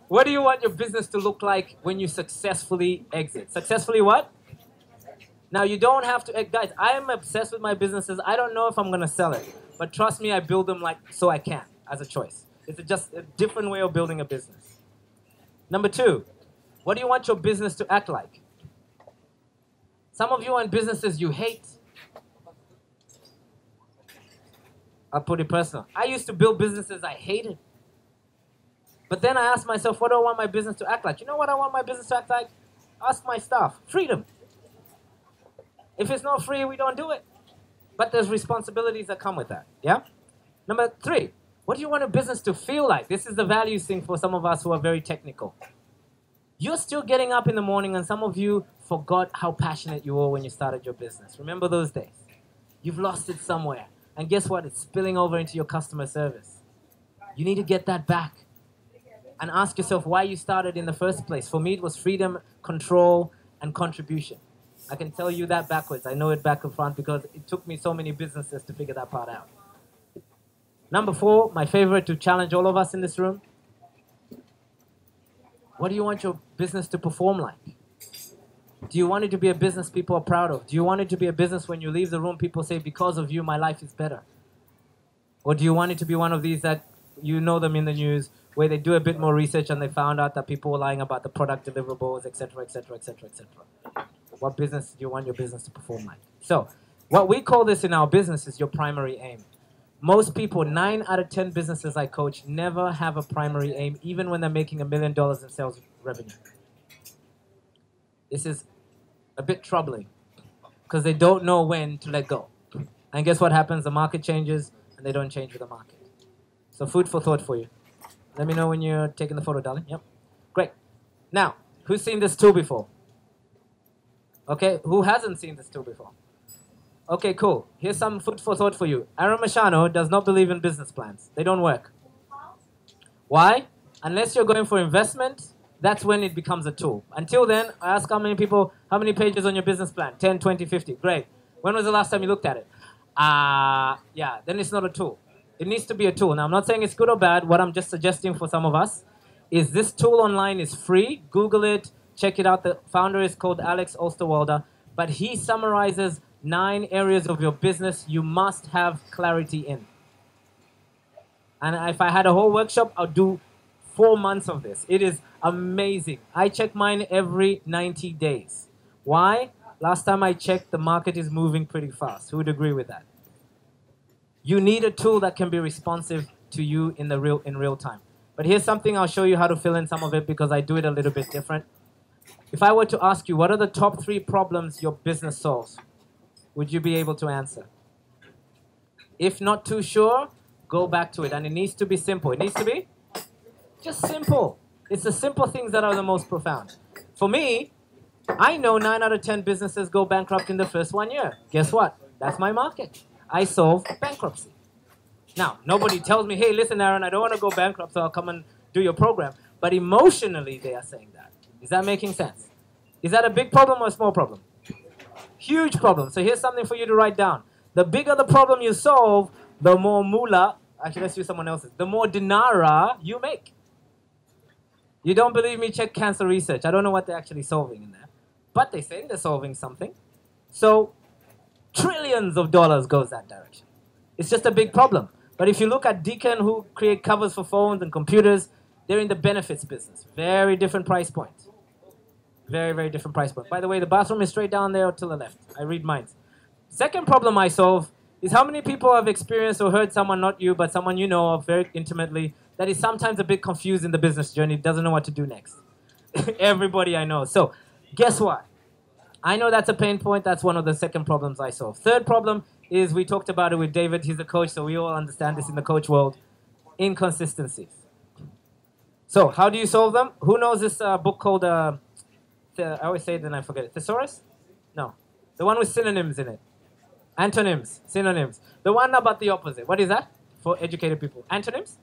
What do you want your business to look like when you successfully exit? Successfully what? Now, you don't have to... Guys, I am obsessed with my businesses. I don't know if I'm going to sell it. But trust me, I build them like so I can, as a choice. It's just a different way of building a business. Number 2, what do you want your business to act like? Some of you are in businesses you hate. I'll put it personal. I used to build businesses I hated. But then I asked myself, what do I want my business to act like? You know what I want my business to act like? Ask my staff. Freedom. If it's not free, we don't do it. But there's responsibilities that come with that. Yeah? Number 3, what do you want a business to feel like? This is the values thing for some of us who are very technical. You're still getting up in the morning, and some of you forgot how passionate you were when you started your business. Remember those days? You've lost it somewhere. And guess what? It's spilling over into your customer service. You need to get that back. And ask yourself why you started in the first place. For me, it was freedom, control, and contribution. I can tell you that backwards. I know it back and front because it took me so many businesses to figure that part out. Number 4, my favorite to challenge all of us in this room. What do you want your business to perform like? Do you want it to be a business people are proud of? Do you want it to be a business when you leave the room, people say, because of you, my life is better? Or do you want it to be one of these that you know them in the news, where they do a bit more research and they found out that people were lying about the product deliverables, etc., etc., etc., etc. What business do you want your business to perform like? So, what we call this in our business is your primary aim. Most people, 9 out of 10 businesses I coach, never have a primary aim, even when they're making $1 million in sales revenue. This is a bit troubling because they don't know when to let go. And guess what happens? The market changes and they don't change with the market. So food for thought for you. Let me know when you're taking the photo, darling. Yep. Great. Now, who's seen this tool before? Okay, who hasn't seen this tool before? Okay, cool. Here's some food for thought for you. Aaron Machano does not believe in business plans. They don't work. Why? Unless you're going for investment, that's when it becomes a tool. Until then, I ask how many people, how many pages on your business plan? 10, 20, 50. Great. When was the last time you looked at it? Yeah, then it's not a tool. It needs to be a tool. Now, I'm not saying it's good or bad. What I'm just suggesting for some of us is this tool online is free. Google it, check it out. The founder is called Alex Osterwalder, but he summarizes 9 areas of your business you must have clarity in. And if I had a whole workshop, I'll do 4 months of this. It is amazing. I check mine every 90 days. Why? Last time I checked, the market is moving pretty fast. Who would agree with that? You need a tool that can be responsive to you in real time. But here's something I'll show you how to fill in some of it because I do it a little bit different. If I were to ask you, what are the top 3 problems your business solves? Would you be able to answer? If not too sure, go back to it. And it needs to be simple. It needs to be just simple. It's the simple things that are the most profound. For me, I know 9 out of 10 businesses go bankrupt in the first 1 year. Guess what? That's my market. I solve bankruptcy. Now, nobody tells me, hey, listen, Aaron, I don't want to go bankrupt, so I'll come and do your program. But emotionally, they are saying that. Is that making sense? Is that a big problem or a small problem? Huge problem. So here's something for you to write down. The bigger the problem you solve, the more moolah, actually, let's use someone else's, the more dinara you make. You don't believe me? Check cancer research. I don't know what they're actually solving in there. But they say they're solving something. So trillions of dollars goes that direction. It's just a big problem. But if you look at Deacon, who create covers for phones and computers, they're in the benefits business. Very different price point. Very, very different price point. By the way, the bathroom is straight down there to the left. I read minds. Second problem I solve is how many people have experienced or heard someone, not you, but someone you know of very intimately, that is sometimes a bit confused in the business journey, doesn't know what to do next. Everybody I know. So guess what? I know that's a pain point. That's one of the second problems I solve. Third problem is, we talked about it with David. He's a coach, so we all understand this in the coach world. Inconsistencies. So how do you solve them? Who knows this book called, I always say it and I forget it. Thesaurus? No. The one with synonyms in it. Antonyms. Synonyms. The one about the opposite. What is that? For educated people. Antonyms?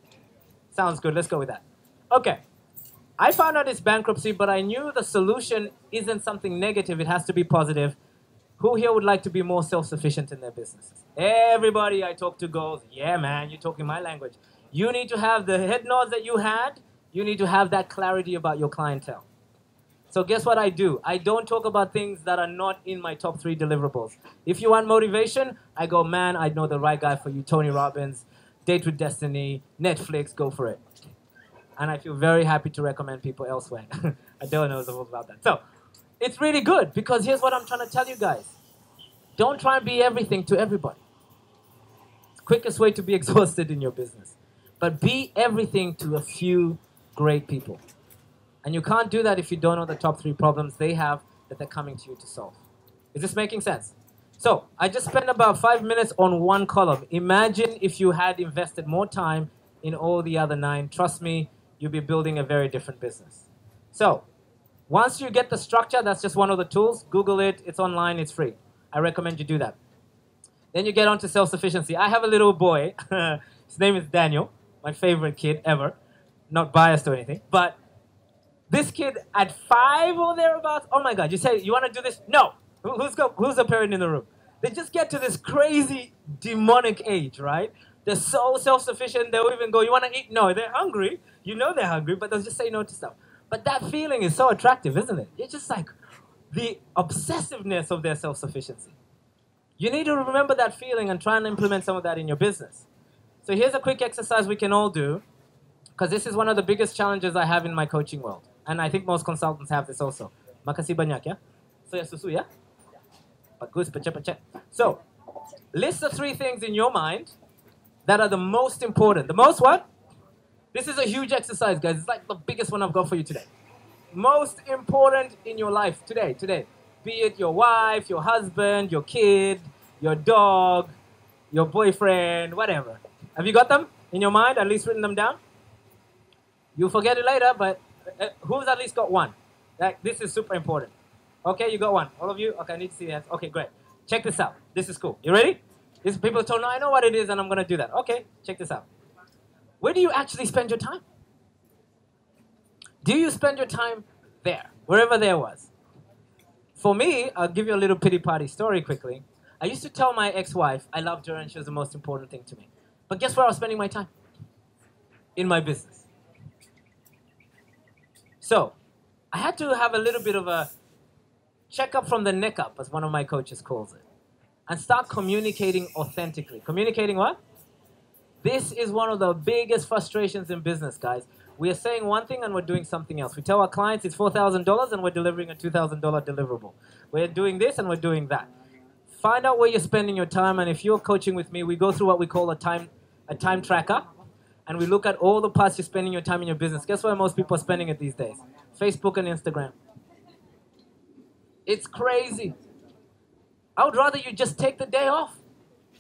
Sounds good. Let's go with that. Okay. I found out it's bankruptcy, but I knew the solution isn't something negative. It has to be positive. Who here would like to be more self-sufficient in their businesses? Everybody I talk to goes, yeah, man, you're talking my language. You need to have the head nods that you had. You need to have that clarity about your clientele. So guess what I do? I don't talk about things that are not in my top 3 deliverables. If you want motivation, I go, man, I know the right guy for you. Tony Robbins, Date with Destiny, Netflix, go for it. And I feel very happy to recommend people elsewhere. Adele knows all about that. So it's really good, because here's what I'm trying to tell you guys. Don't try and be everything to everybody. It's the quickest way to be exhausted in your business. But be everything to a few great people. And you can't do that if you don't know the top 3 problems they have that they're coming to you to solve. Is this making sense? So I just spent about 5 minutes on one column. Imagine if you had invested more time in all the other 9. Trust me, you'll be building a very different business. So once you get the structure, that's just one of the tools. Google it. It's online. It's free. I recommend you do that. Then you get on to self-sufficiency. I have a little boy. His name is Daniel, my favorite kid ever. Not biased or anything. But this kid at 5 or thereabouts, oh my God, you say, you want to do this? No. Who's the parent in the room? They just get to this crazy demonic age, right? They're so self-sufficient, they'll even go, you want to eat? No, they're hungry. You know they're hungry, but they'll just say no to stuff. But that feeling is so attractive, isn't it? It's just like the obsessiveness of their self-sufficiency. You need to remember that feeling and try and implement some of that in your business. So here's a quick exercise we can all do, because this is one of the biggest challenges I have in my coaching world. And I think most consultants have this also. Makasih banyak ya. So ya susu ya. Bagus, pace. So, list the 3 things in your mind that are the most important. The most what? This is a huge exercise, guys. It's like the biggest one I've got for you today. Most important in your life today. Be it your wife, your husband, your kid, your dog, your boyfriend, whatever. Have you got them in your mind? At least written them down? You'll forget it later, but who's at least got one? Like, this is super important. Okay, you got one. All of you? Okay, I need to see that. Okay, great. Check this out. This is cool. You ready? These people told me, I know what it is and I'm going to do that. Okay, check this out. Where do you actually spend your time? Do you spend your time there, wherever there was? For me, I'll give you a little pity party story quickly. I used to tell my ex-wife I loved her and she was the most important thing to me. But guess where I was spending my time? In my business. So, I had to have a little bit of a checkup from the neck up, as one of my coaches calls it, and start communicating authentically. Communicating what? This is one of the biggest frustrations in business, guys. We are saying one thing and we're doing something else. We tell our clients it's $4,000 and we're delivering a $2,000 deliverable. We're doing this and we're doing that. Find out where you're spending your time, and if you're coaching with me, we go through what we call a time tracker, and we look at all the parts you're spending your time in your business. Guess where most people are spending it these days? Facebook and Instagram. It's crazy. I would rather you just take the day off.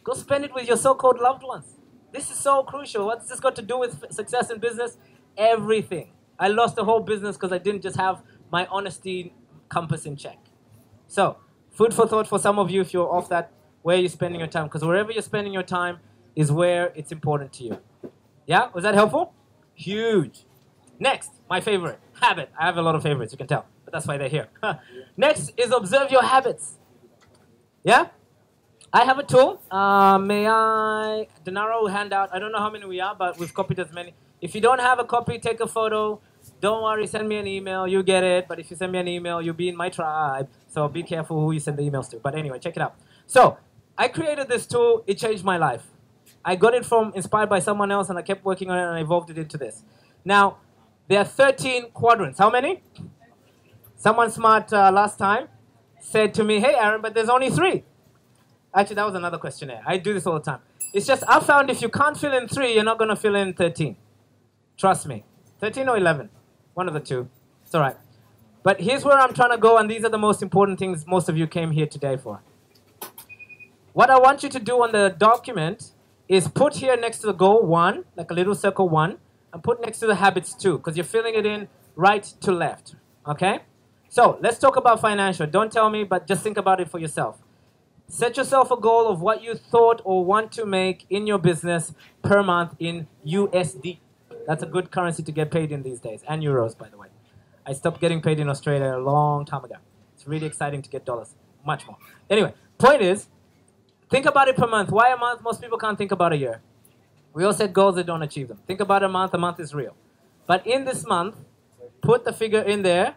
Go spend it with your so-called loved ones. This is so crucial. What's this got to do with success in business? Everything. I lost the whole business because I didn't just have my honesty compass in check. So, food for thought for some of you if you're off that, where you're spending your time. Because wherever you're spending your time is where it's important to you. Yeah? Was that helpful? Huge. Next, my favorite, habit. I have a lot of favorites, you can tell. But that's why they're here. Next is observe your habits. Yeah? I have a tool. May I? Denaro will hand out. I don't know how many we are, but we've copied as many. If you don't have a copy, take a photo. Don't worry, send me an email. You get it. But if you send me an email, you'll be in my tribe. So be careful who you send the emails to. But anyway, check it out. So I created this tool. It changed my life. I got it from inspired by someone else, and I kept working on it, and I evolved it into this. Now, there are 13 quadrants. How many? Someone smart last time said to me, hey, Aaron, but there's only 3. Actually, that was another questionnaire. I do this all the time. It's just I found if you can't fill in 3, you're not going to fill in 13. Trust me. 13 or 11. One of the two. It's all right. But here's where I'm trying to go, and these are the most important things most of you came here today for. What I want you to do on the document is put here next to the goal 1, like a little circle 1, and put next to the habits 2, because you're filling it in right to left. Okay? So let's talk about financial. Don't tell me, but just think about it for yourself. Set yourself a goal of what you thought or want to make in your business per month in USD. That's a good currency to get paid in these days, and euros, by the way. I stopped getting paid in Australia a long time ago. It's really exciting to get dollars, much more. Anyway, point is, think about it per month. Why a month? Most people can't think about a year. We all set goals that don't achieve them. Think about a month is real. But in this month, put the figure in there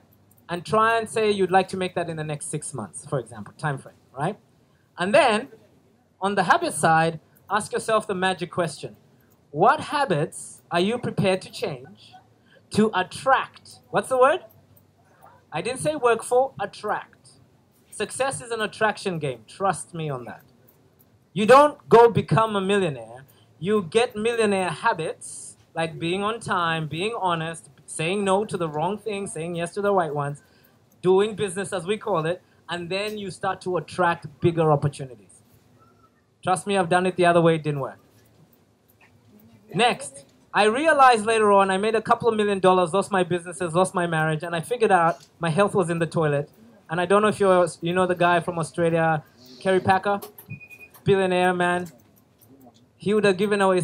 and try and say you'd like to make that in the next 6 months, for example, time frame, right? And then, on the habit side, ask yourself the magic question. What habits are you prepared to change to attract? What's the word? I didn't say work for, attract. Success is an attraction game. Trust me on that. You don't go become a millionaire. You get millionaire habits, like being on time, being honest, saying no to the wrong things, saying yes to the right ones, doing business as we call it, and then you start to attract bigger opportunities. Trust me, I've done it the other way, it didn't work. Next, I realized later on, I made a couple of $1 million, lost my businesses, lost my marriage, and I figured out my health was in the toilet. And I don't know if you know the guy from Australia, Kerry Packer, billionaire man. He would have given away,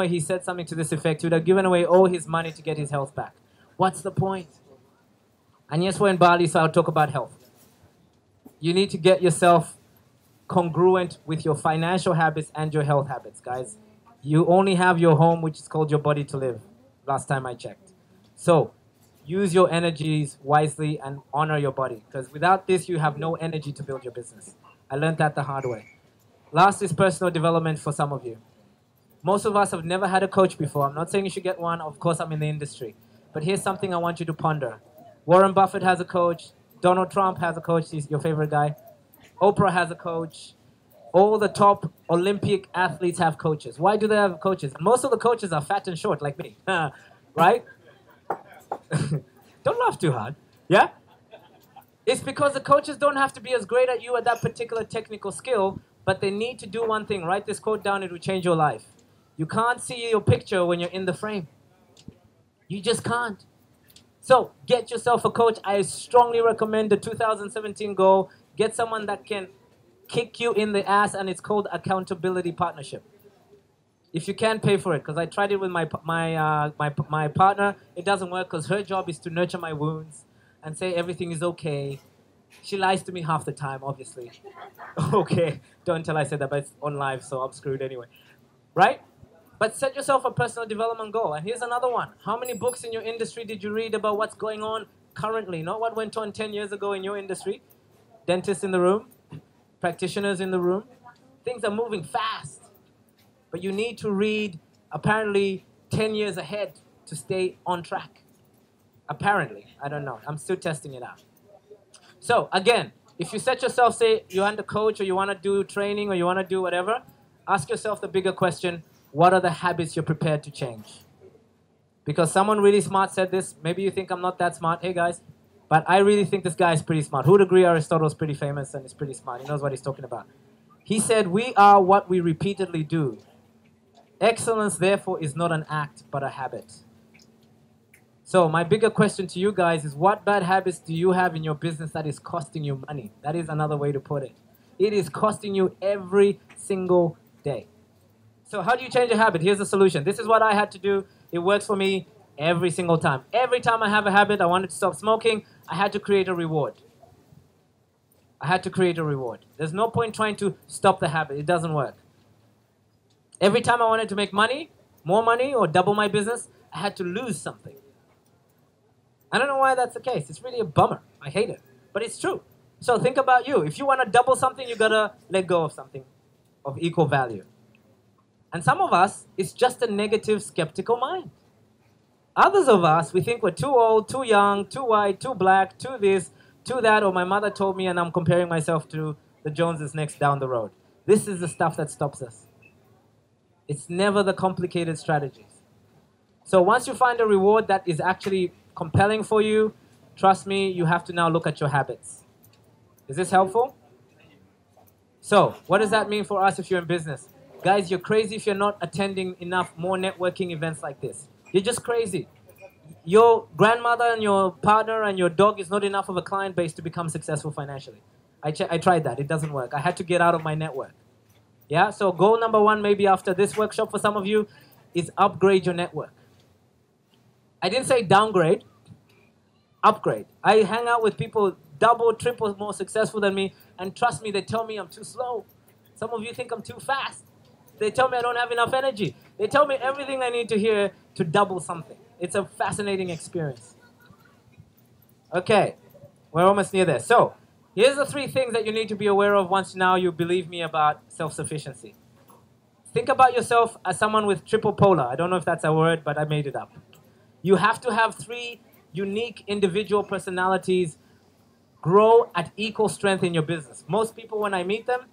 he said something to this effect, he would have given away all his money to get his health back. What's the point? And yes, we're in Bali, so I'll talk about health. You need to get yourself congruent with your financial habits and your health habits, guys. You only have your home, which is called your body, to live, last time I checked. So, use your energies wisely and honor your body, because without this, you have no energy to build your business. I learned that the hard way. Last is personal development for some of you. Most of us have never had a coach before. I'm not saying you should get one. Of course, I'm in the industry. But here's something I want you to ponder. Warren Buffett has a coach. Donald Trump has a coach. He's your favorite guy. Oprah has a coach. All the top Olympic athletes have coaches. Why do they have coaches? Most of the coaches are fat and short like me. Right? Don't laugh too hard. Yeah? It's because the coaches don't have to be as great at you at that particular technical skill, but they need to do one thing. Write this quote down. It will change your life. You can't see your picture when you're in the frame. You just can't. So get yourself a coach. I strongly recommend the 2017 goal. Get someone that can kick you in the ass, and it's called accountability partnership. If you can't pay for it, because I tried it with my partner, it doesn't work because her job is to nurture my wounds and say everything is okay. She lies to me half the time, obviously. Okay, don't tell I said that, but it's on live, so I'm screwed anyway. Right? But set yourself a personal development goal. And here's another one. How many books in your industry did you read about what's going on currently? Not what went on 10 years ago in your industry. Dentists in the room, practitioners in the room. Things are moving fast. But you need to read, apparently, 10 years ahead to stay on track. Apparently. I don't know. I'm still testing it out. So, again, if you set yourself, say, you want to coach or you want to do training or you want to do whatever, ask yourself the bigger question, what are the habits you're prepared to change? Because someone really smart said this. Maybe you think I'm not that smart. Hey, guys. But I really think this guy is pretty smart. Who'd agree Aristotle's pretty famous and is pretty smart? He knows what he's talking about. He said, we are what we repeatedly do. Excellence, therefore, is not an act, but a habit. So my bigger question to you guys is, what bad habits do you have in your business that is costing you money? That is another way to put it. It is costing you every single day. So how do you change a habit? Here's the solution. This is what I had to do. It works for me every single time. Every time I have a habit, I wanted to stop smoking, I had to create a reward. I had to create a reward. There's no point trying to stop the habit. It doesn't work. Every time I wanted to make money, more money, or double my business, I had to lose something. I don't know why that's the case. It's really a bummer. I hate it. But it's true. So think about you. If you want to double something, you got to let go of something of equal value. And some of us, it's just a negative, skeptical mind. Others of us, we think we're too old, too young, too white, too black, too this, too that, or my mother told me and I'm comparing myself to the Joneses next down the road. This is the stuff that stops us. It's never the complicated strategies. So once you find a reward that is actually compelling for you, trust me, you have to now look at your habits. Is this helpful? So, what does that mean for us if you're in business? Guys, you're crazy if you're not attending enough more networking events like this. You're just crazy. Your grandmother and your partner and your dog is not enough of a client base to become successful financially. I tried that. It doesn't work. I had to get out of my network. Yeah, so goal number one, maybe after this workshop for some of you, is upgrade your network. I didn't say downgrade, upgrade. I hang out with people double, triple more successful than me, and trust me, they tell me I'm too slow. Some of you think I'm too fast. They tell me I don't have enough energy. They tell me everything I need to hear to double something. It's a fascinating experience. Okay, we're almost near there. So, here's the 3 things that you need to be aware of once now you believe me about self-sufficiency. Think about yourself as someone with triple polar. I don't know if that's a word, but I made it up. You have to have 3 unique individual personalities grow at equal strength in your business. Most people, when I meet them,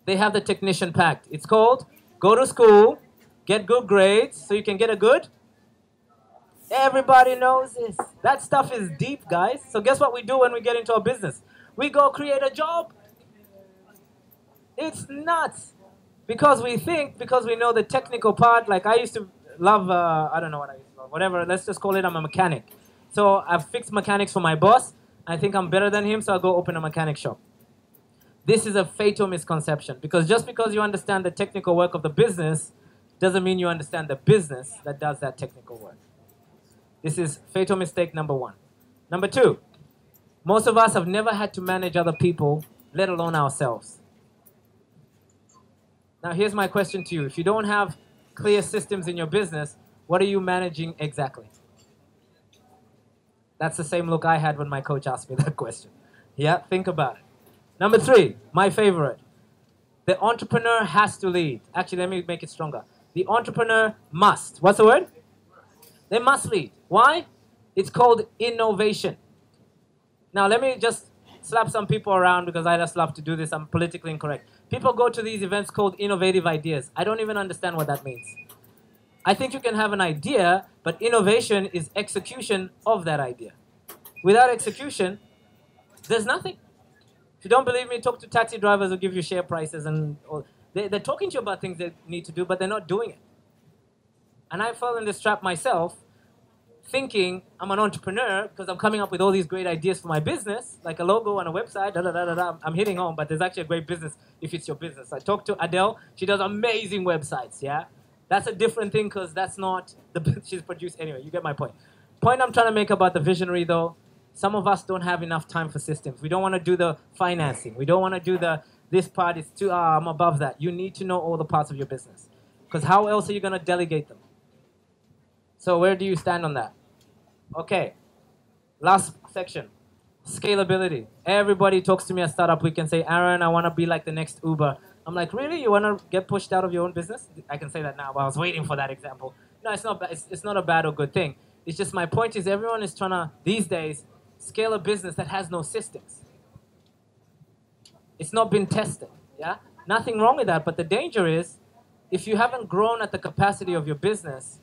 they have the technician pact. It's called go to school, get good grades so you can get a good. Everybody knows this. That stuff is deep, guys. So guess what we do when we get into our business? We go create a job. It's nuts. Because we think, because we know the technical part, like I used to love, I don't know what I used to love, whatever, let's just call it I'm a mechanic. So I've fixed mechanics for my boss. I think I'm better than him, so I'll go open a mechanic shop. This is a fatal misconception, because just because you understand the technical work of the business doesn't mean you understand the business that does that technical work. This is fatal mistake number 1. Number 2, most of us have never had to manage other people, let alone ourselves. Now here's my question to you. If you don't have clear systems in your business, what are you managing exactly? That's the same look I had when my coach asked me that question. Yeah, think about it. Number 3, my favorite. The entrepreneur has to lead. Actually, let me make it stronger. The entrepreneur must. What's the word? They must lead. Why? It's called innovation. Now, let me just slap some people around because I just love to do this. I'm politically incorrect. People go to these events called innovative ideas. I don't even understand what that means. I think you can have an idea, but innovation is execution of that idea. Without execution, there's nothing. If you don't believe me, talk to taxi drivers who give you share prices. They're talking to you about things they need to do, but they're not doing it. And I fell in this trap myself, thinking I'm an entrepreneur because I'm coming up with all these great ideas for my business, like a logo and a website, I'm hitting home, but there's actually a great business if it's your business. I talked to Adele. She does amazing websites, yeah? That's a different thing because that's not the she's produced. Anyway, you get my point. Point I'm trying to make about the visionary, though, Some of us don't have enough time for systems. We don't want to do the financing. We don't want to do this part is too, I'm above that. You need to know all the parts of your business. Because how else are you going to delegate them? So where do you stand on that? Okay, last section, scalability. Everybody talks to me at Startup Week and say, Aaron, I want to be like the next Uber. I'm like, really? You want to get pushed out of your own business? I can say that now, but I was waiting for that example. No, it's not, it's not a bad or good thing. It's just my point is everyone is trying to, these days, scale a business that has no systems. It's not been tested, yeah? Nothing wrong with that, but the danger is if you haven't grown at the capacity of your business,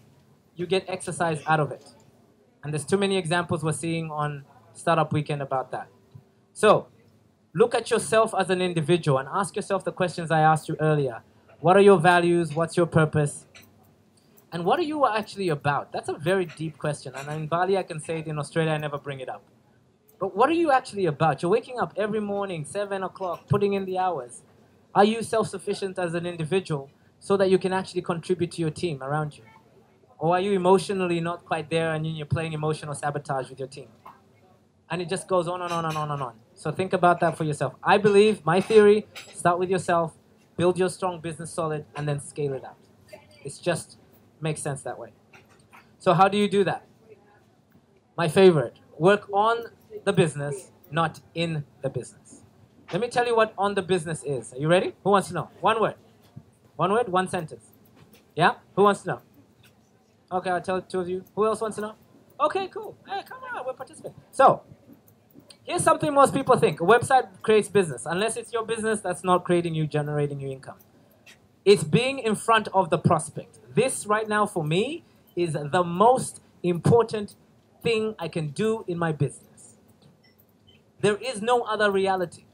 you get exercise out of it. And there's too many examples we're seeing on Startup Weekend about that. So, look at yourself as an individual and ask yourself the questions I asked you earlier. What are your values? What's your purpose? And what are you actually about? That's a very deep question. And in Bali, I can say it. In Australia, I never bring it up. But what are you actually about? You're waking up every morning, 7 o'clock, putting in the hours. Are you self-sufficient as an individual so that you can actually contribute to your team around you? Or are you emotionally not quite there and you're playing emotional sabotage with your team? And it just goes on and on and on and on. So think about that for yourself. I believe, my theory, start with yourself, build your strong business solid, and then scale it out. It just makes sense that way. So how do you do that? My favorite, work on the business, not in the business. Let me tell you what on the business is. Are you ready? Who wants to know? One word. One word, one sentence. Yeah? Who wants to know? Okay, I'll tell two of you. Who else wants to know? Okay, cool. Hey, come on, we're participating. So, here's something most people think. A website creates business. Unless it's your business, that's not creating you, generating you income. It's being in front of the prospect. This right now for me is the most important thing I can do in my business. There is no other reality.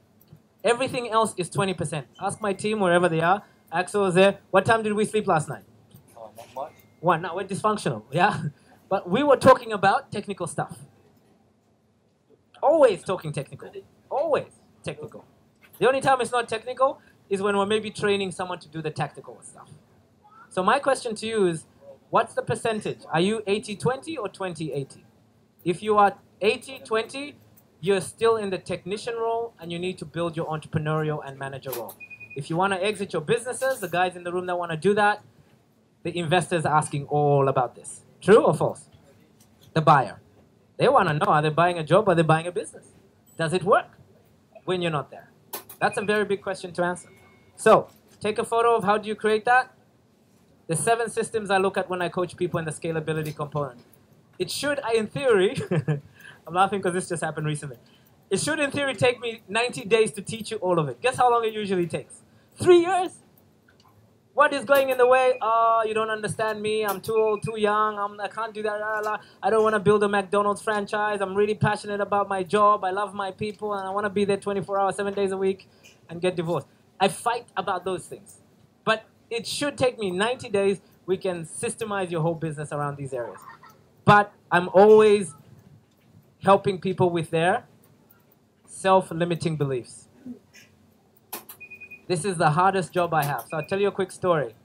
Everything else is 20%. Ask my team wherever they are. Axel was there. What time did we sleep last night? Not much. One. Now we're dysfunctional, yeah? But we were talking about technical stuff. Always talking technical. Always technical. The only time it's not technical is when we're maybe training someone to do the tactical stuff. So my question to you is, what's the percentage? Are you 80-20 or 20-80? If you are 80-20, you're still in the technician role and you need to build your entrepreneurial and manager role. If you want to exit your businesses, the guys in the room that want to do that, the investors are asking all about this. True or false? The buyer. They want to know, are they buying a job or are they buying a business? Does it work when you're not there? That's a very big question to answer. So, take a photo of how do you create that. The 7 systems I look at when I coach people in the scalability component. It should, in theory, I'm laughing because this just happened recently. It should, in theory, take me 90 days to teach you all of it. Guess how long it usually takes? 3 years? What is going in the way? Oh, you don't understand me. I'm too old, too young. I can't do that. I don't want to build a McDonald's franchise. I'm really passionate about my job. I love my people, and I want to be there 24 hours, 7 days a week, and get divorced. I fight about those things. But it should take me 90 days. We can systemize your whole business around these areas. But I'm always helping people with their self-limiting beliefs. This is the hardest job I have. So I'll tell you a quick story.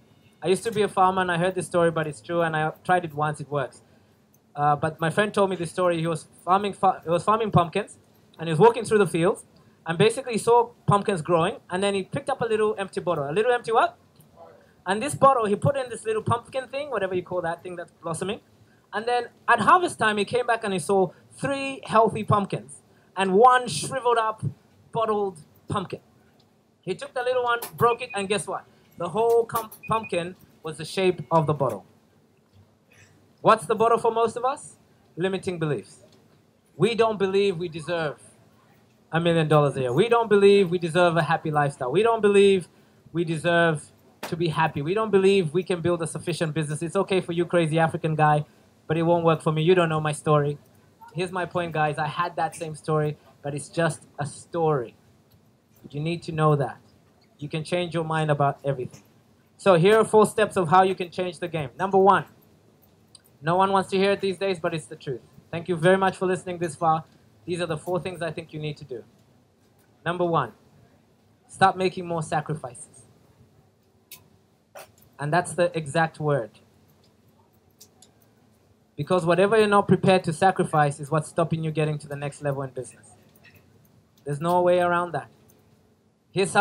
I used to be a farmer, and I heard this story, but it's true, and I tried it once, it works. But my friend told me this story. He was farming pumpkins, and he was walking through the fields, and basically he saw pumpkins growing, and then he picked up a little empty bottle. A little empty what? And this bottle, he put in this little pumpkin thing, whatever you call that thing that's blossoming. And then at harvest time, he came back and he saw 3 healthy pumpkins and 1 shriveled up, bottled pumpkin. He took the little one, broke it, and guess what? The whole pumpkin was the shape of the bottle. What's the bottle for most of us? Limiting beliefs. We don't believe we deserve $1 million a year. We don't believe we deserve a happy lifestyle. We don't believe we deserve to be happy. We don't believe we can build a sufficient business. It's okay for you, crazy African guy, but it won't work for me. You don't know my story. Here's my point, guys. I had that same story, but it's just a story. You need to know that. You can change your mind about everything. So here are 4 steps of how you can change the game. Number 1, no one wants to hear it these days, but it's the truth. Thank you very much for listening this far. These are the 4 things I think you need to do. Number 1, stop making more sacrifices. And that's the exact word. Because whatever you're not prepared to sacrifice is what's stopping you getting to the next level in business. There's no way around that. Here's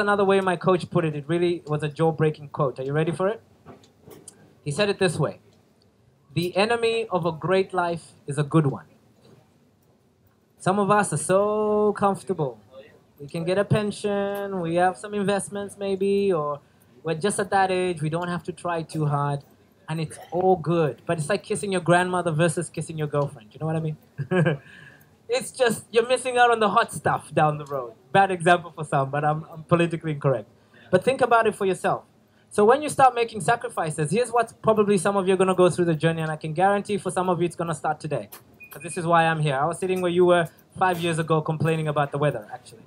another way my coach put it. It really was a jaw-breaking quote. Are you ready for it? He said it this way: the enemy of a great life is a good one. Some of us are so comfortable. We can get a pension, we have some investments maybe, or we're just at that age, we don't have to try too hard, and it's all good. But it's like kissing your grandmother versus kissing your girlfriend. You know what I mean? It's just, you're missing out on the hot stuff down the road. Bad example for some, but I'm politically incorrect. But think about it for yourself. So when you start making sacrifices, here's what probably some of you are going to go through the journey, and I can guarantee for some of you it's going to start today. Because this is why I'm here. I was sitting where you were 5 years ago complaining about the weather, actually.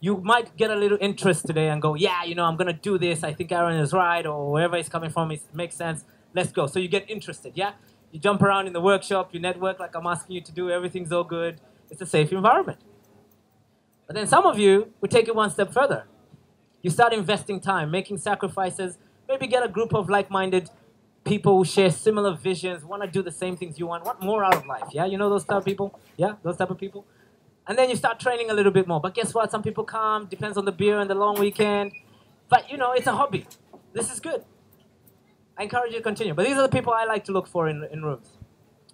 You might get a little interest today and go, yeah, you know, I'm going to do this. I think Aaron is right, or wherever he's coming from, it makes sense. Let's go. So you get interested, yeah? You jump around in the workshop, you network like I'm asking you to do. Everything's all good. It's a safe environment. But then some of you would take it one step further. You start investing time, making sacrifices, maybe get a group of like-minded people who share similar visions, want to do the same things you want more out of life, yeah? You know those type of people? Yeah, those type of people? And then you start training a little bit more. But guess what? Some people come, depends on the beer and the long weekend. But, you know, it's a hobby. This is good. I encourage you to continue. But these are the people I like to look for in rooms.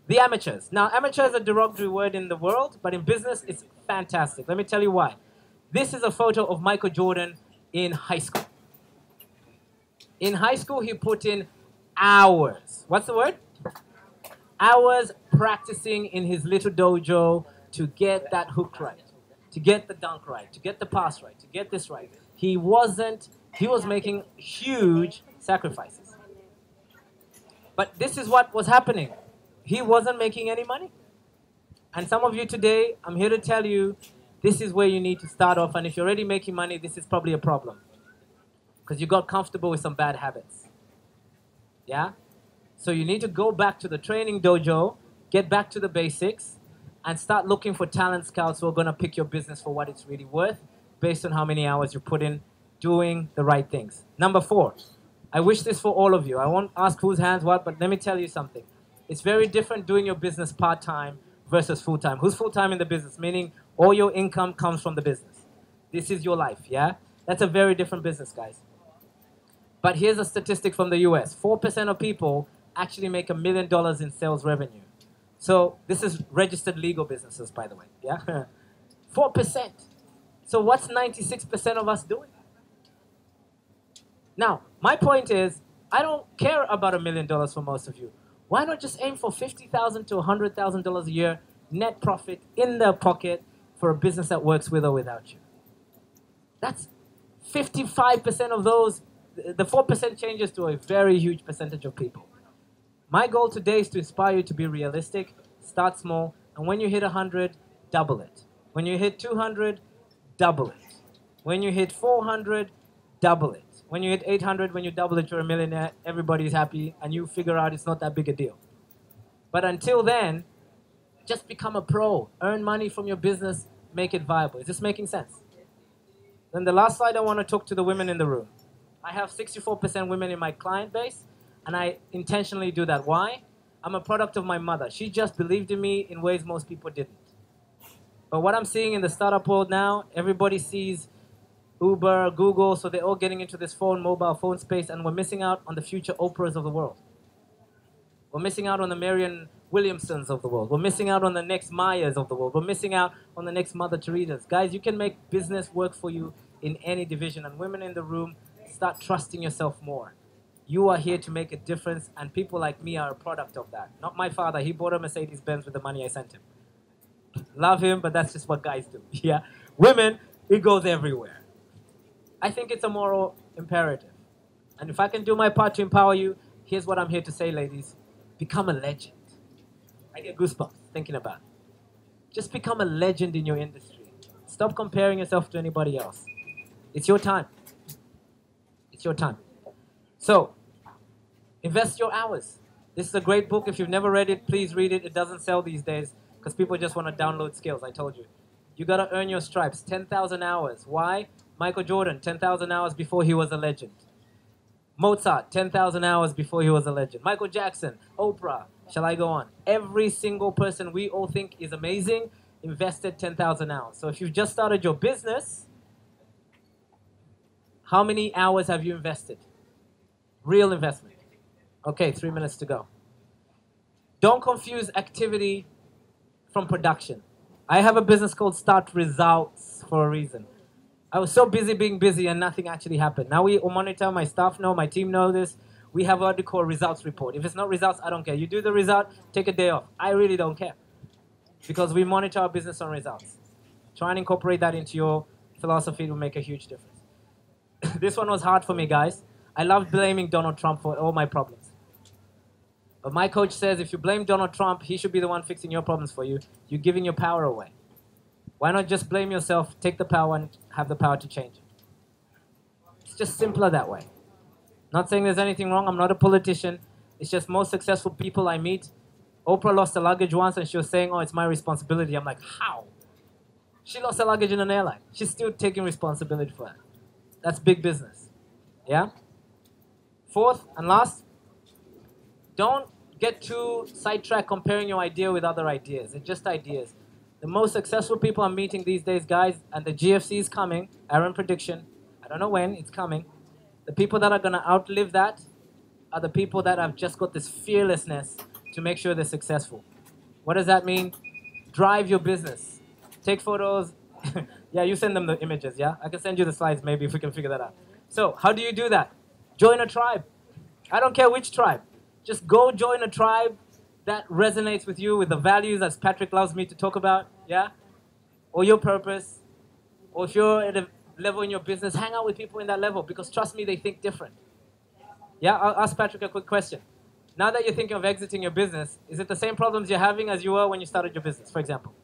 The amateurs. Now, amateur is a derogatory word in the world, but in business, it's fantastic. Let me tell you why. This is a photo of Michael Jordan in high school. In high school, he put in hours. What's the word? Hours practicing in his little dojo to get that hook right, to get the dunk right, to get the pass right, to get this right. He was making huge sacrifices. But this is what was happening. He wasn't making any money. And some of you today, I'm here to tell you, this is where you need to start off. And if you're already making money, this is probably a problem. Because you got comfortable with some bad habits. Yeah? So you need to go back to the training dojo, get back to the basics, and start looking for talent scouts who are going to pick your business for what it's really worth based on how many hours you put in doing the right things. Number 4, I wish this for all of you. I won't ask whose hands what, but let me tell you something. It's very different doing your business part-time versus full-time. Who's full-time in the business? Meaning all your income comes from the business. This is your life, yeah? That's a very different business, guys. But here's a statistic from the US. 4% of people actually make $1 million in sales revenue. So this is registered legal businesses, by the way, yeah? 4%. So what's 96% of us doing? Now, my point is, I don't care about $1 million for most of you. Why not just aim for $50,000 to $100,000 a year net profit in their pocket for a business that works with or without you? That's 55% of those. The 4% changes to a very huge percentage of people. My goal today is to inspire you to be realistic, start small, and when you hit 100, double it. When you hit 200, double it. When you hit 400, double it. When you hit 800, when you double it, you're a millionaire, everybody's happy, and you figure out it's not that big a deal. But until then, just become a pro. Earn money from your business, make it viable. Is this making sense? Then the last slide, I want to talk to the women in the room. I have 64% women in my client base, and I intentionally do that. Why? I'm a product of my mother. She just believed in me in ways most people didn't. But what I'm seeing in the startup world now, everybody sees Uber, Google, so they're all getting into this mobile phone space, and we're missing out on the future Oprahs of the world. We're missing out on the Marianne Williamsons of the world. We're missing out on the next Mayas of the world. We're missing out on the next Mother Teresas. Guys, you can make business work for you in any division, and women in the room, start trusting yourself more. You are here to make a difference, and people like me are a product of that. Not my father. He bought a Mercedes-Benz with the money I sent him. Love him, but that's just what guys do. Yeah. Women, it goes everywhere. I think it's a moral imperative. And if I can do my part to empower you, here's what I'm here to say, ladies. Become a legend. I get goosebumps thinking about it. Just become a legend in your industry. Stop comparing yourself to anybody else. It's your time. It's your time. So, invest your hours. This is a great book. If you've never read it, please read it. It doesn't sell these days because people just want to download skills, I told you. You got to earn your stripes. 10,000 hours. Why? Michael Jordan, 10,000 hours before he was a legend. Mozart, 10,000 hours before he was a legend. Michael Jackson, Oprah, Shall I go on? Every single person we all think is amazing invested 10,000 hours. So if you've just started your business, how many hours have you invested? Real investment. Okay, 3 minutes to go. Don't confuse activity from production. I have a business called Start Results for a reason. I was so busy being busy and nothing actually happened. Now we monitor, my staff know, my team know this. We have what we call results report. If it's not results, I don't care. You do the result, take a day off. I really don't care. Because we monitor our business on results. Try and incorporate that into your philosophy. It will make a huge difference. This one was hard for me, guys. I love blaming Donald Trump for all my problems. But my coach says if you blame Donald Trump, he should be the one fixing your problems for you. You're giving your power away. Why not just blame yourself, take the power, and have the power to change it? It's just simpler that way. Not saying there's anything wrong. I'm not a politician. It's just most successful people I meet. Oprah lost her luggage once and she was saying, oh, it's my responsibility. I'm like, how? She lost her luggage in an airline. She's still taking responsibility for that. That's big business. Yeah? Fourth and last, don't get too sidetracked comparing your idea with other ideas. They're just ideas. The most successful people I'm meeting these days, guys, and the GFC is coming, Aaron prediction, I don't know when, it's coming. The people that are going to outlive that are the people that have just got this fearlessness to make sure they're successful. What does that mean? Drive your business. Take photos. Yeah, you send them the images, yeah? I can send you the slides maybe if we can figure that out. So, how do you do that? Join a tribe. I don't care which tribe. Just go join a tribe that resonates with you, with the values as Patrick loves me to talk about, yeah? Or your purpose. Or if you're at a level in your business, hang out with people in that level because trust me, they think different. Yeah, I'll ask Patrick a quick question. Now that you're thinking of exiting your business, is it the same problems you're having as you were when you started your business, for example?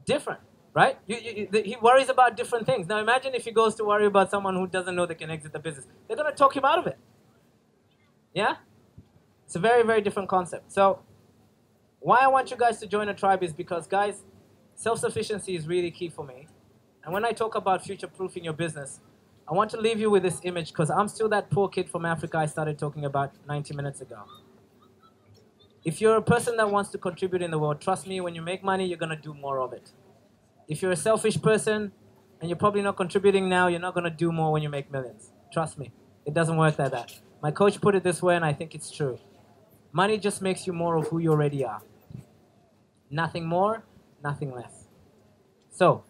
Different, right? He worries about different things. Now imagine if he goes to worry about someone who doesn't know they can exit the business. They're going to talk him out of it. Yeah? It's a very, very different concept. So why I want you guys to join a tribe is because, guys, self-sufficiency is really key for me. And when I talk about future-proofing your business, I want to leave you with this image because I'm still that poor kid from Africa I started talking about 90 minutes ago. If you're a person that wants to contribute in the world, trust me, when you make money, you're going to do more of it. If you're a selfish person and you're probably not contributing now, you're not going to do more when you make millions. Trust me, it doesn't work like that. My coach put it this way, and I think it's true. Money just makes you more of who you already are. Nothing more, nothing less. So,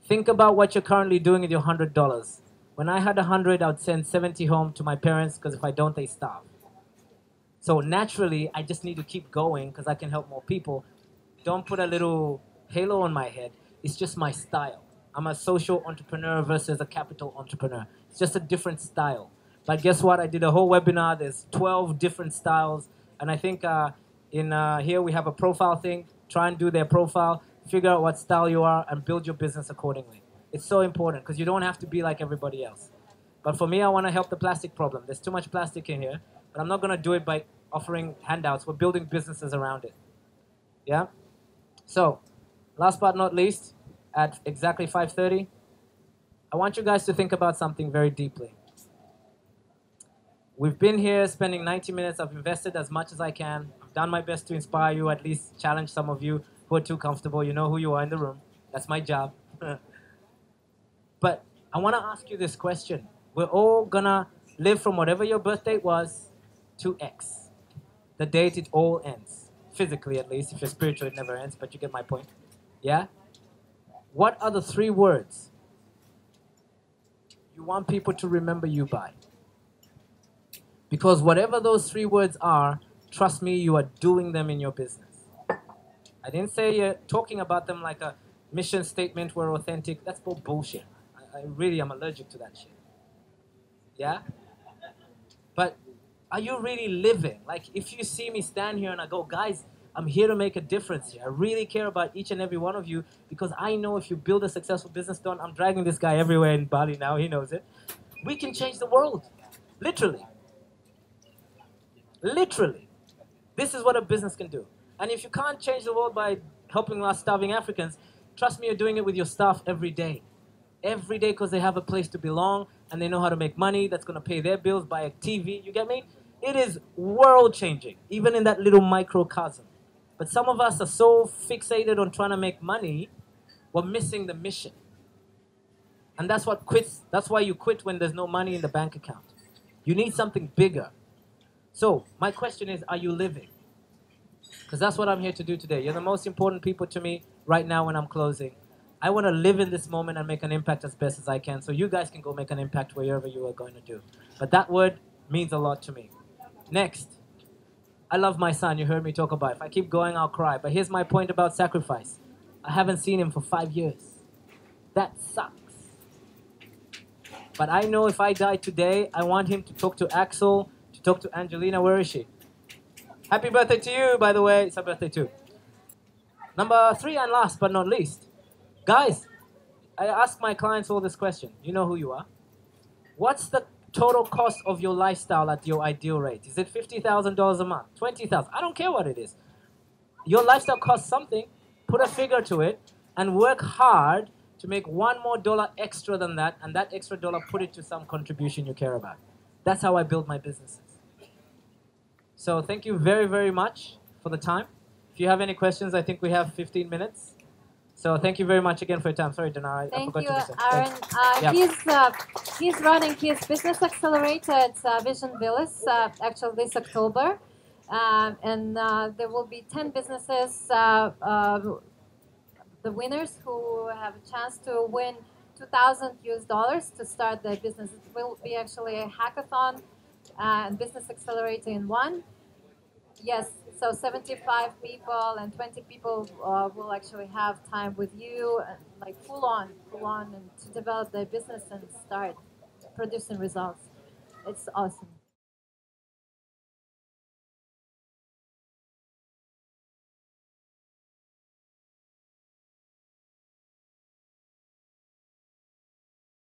think about what you're currently doing with your $100. When I had 100, I would send 70 home to my parents because if I don't, they starve. So naturally, I just need to keep going because I can help more people. Don't put a little halo on my head. It's just my style. I'm a social entrepreneur versus a capital entrepreneur. It's just a different style. But guess what? I did a whole webinar. There's 12 different styles. And I think here we have a profile thing. Try and do their profile. Figure out what style you are and build your business accordingly. It's so important because you don't have to be like everybody else. But for me, I want to help the plastic problem. There's too much plastic in here. But I'm not going to do it by offering handouts. We're building businesses around it. Yeah? So, last but not least, at exactly 5:30, I want you guys to think about something very deeply. We've been here spending 90 minutes. I've invested as much as I can. I've done my best to inspire you, at least challenge some of you who are too comfortable. You know who you are in the room. That's my job. But I want to ask you this question. We're all going to live from whatever your birth date was to X. The date it all ends. Physically, at least. If you're spiritual, it never ends, but you get my point. Yeah? What are the 3 words you want people to remember you by? Because whatever those 3 words are, trust me, you are doing them in your business. I didn't say you're talking about them like a mission statement, we're authentic. That's bullshit. I really am allergic to that shit. Yeah? But are you really living? Like, if you see me stand here and I go, guys, I'm here to make a difference here. I really care about each and every one of you because I know if you build a successful business, I'm dragging this guy everywhere in Bali now, he knows it. We can change the world. Literally. Literally. This is what a business can do. And if you can't change the world by helping last starving Africans, trust me, you're doing it with your staff every day. Every day because they have a place to belong and they know how to make money that's going to pay their bills, buy a TV, you get me? It is world changing, even in that little microcosm. But some of us are so fixated on trying to make money, we're missing the mission. And that's what quits. That's why you quit when there's no money in the bank account. You need something bigger. So my question is, are you living? Because that's what I'm here to do today. You're the most important people to me right now when I'm closing. I want to live in this moment and make an impact as best as I can, so you guys can go make an impact wherever you are going to do. But that word means a lot to me. Next, I love my son. You heard me talk about it. If I keep going, I'll cry. But here's my point about sacrifice. I haven't seen him for 5 years. That sucks. But I know if I die today, I want him to talk to Axel, to talk to Angelina. Where is she? Happy birthday to you, by the way. It's her birthday too. Number 3 and last but not least. Guys, I ask my clients all this question. You know who you are. What's the total cost of your lifestyle at your ideal rate? Is it $50,000 a month? $20,000? I don't care what it is. Your lifestyle costs something. Put a figure to it and work hard to make one more dollar extra than that, and that extra dollar put it to some contribution you care about. That's how I build my businesses. So thank you very, very much for the time. If you have any questions, I think we have 15 minutes. So thank you very much again for your time. Sorry, Dinar, I Thank forgot you, to listen. Aaron. He's running his business accelerator at Vision Villas actually this October. And there will be 10 businesses, the winners who have a chance to win 2,000 US dollars to start their business. It will be actually a hackathon and business accelerator in one. Yes, so 75 people and 20 people will actually have time with you, and like full on, and to develop their business and start producing results. It's awesome.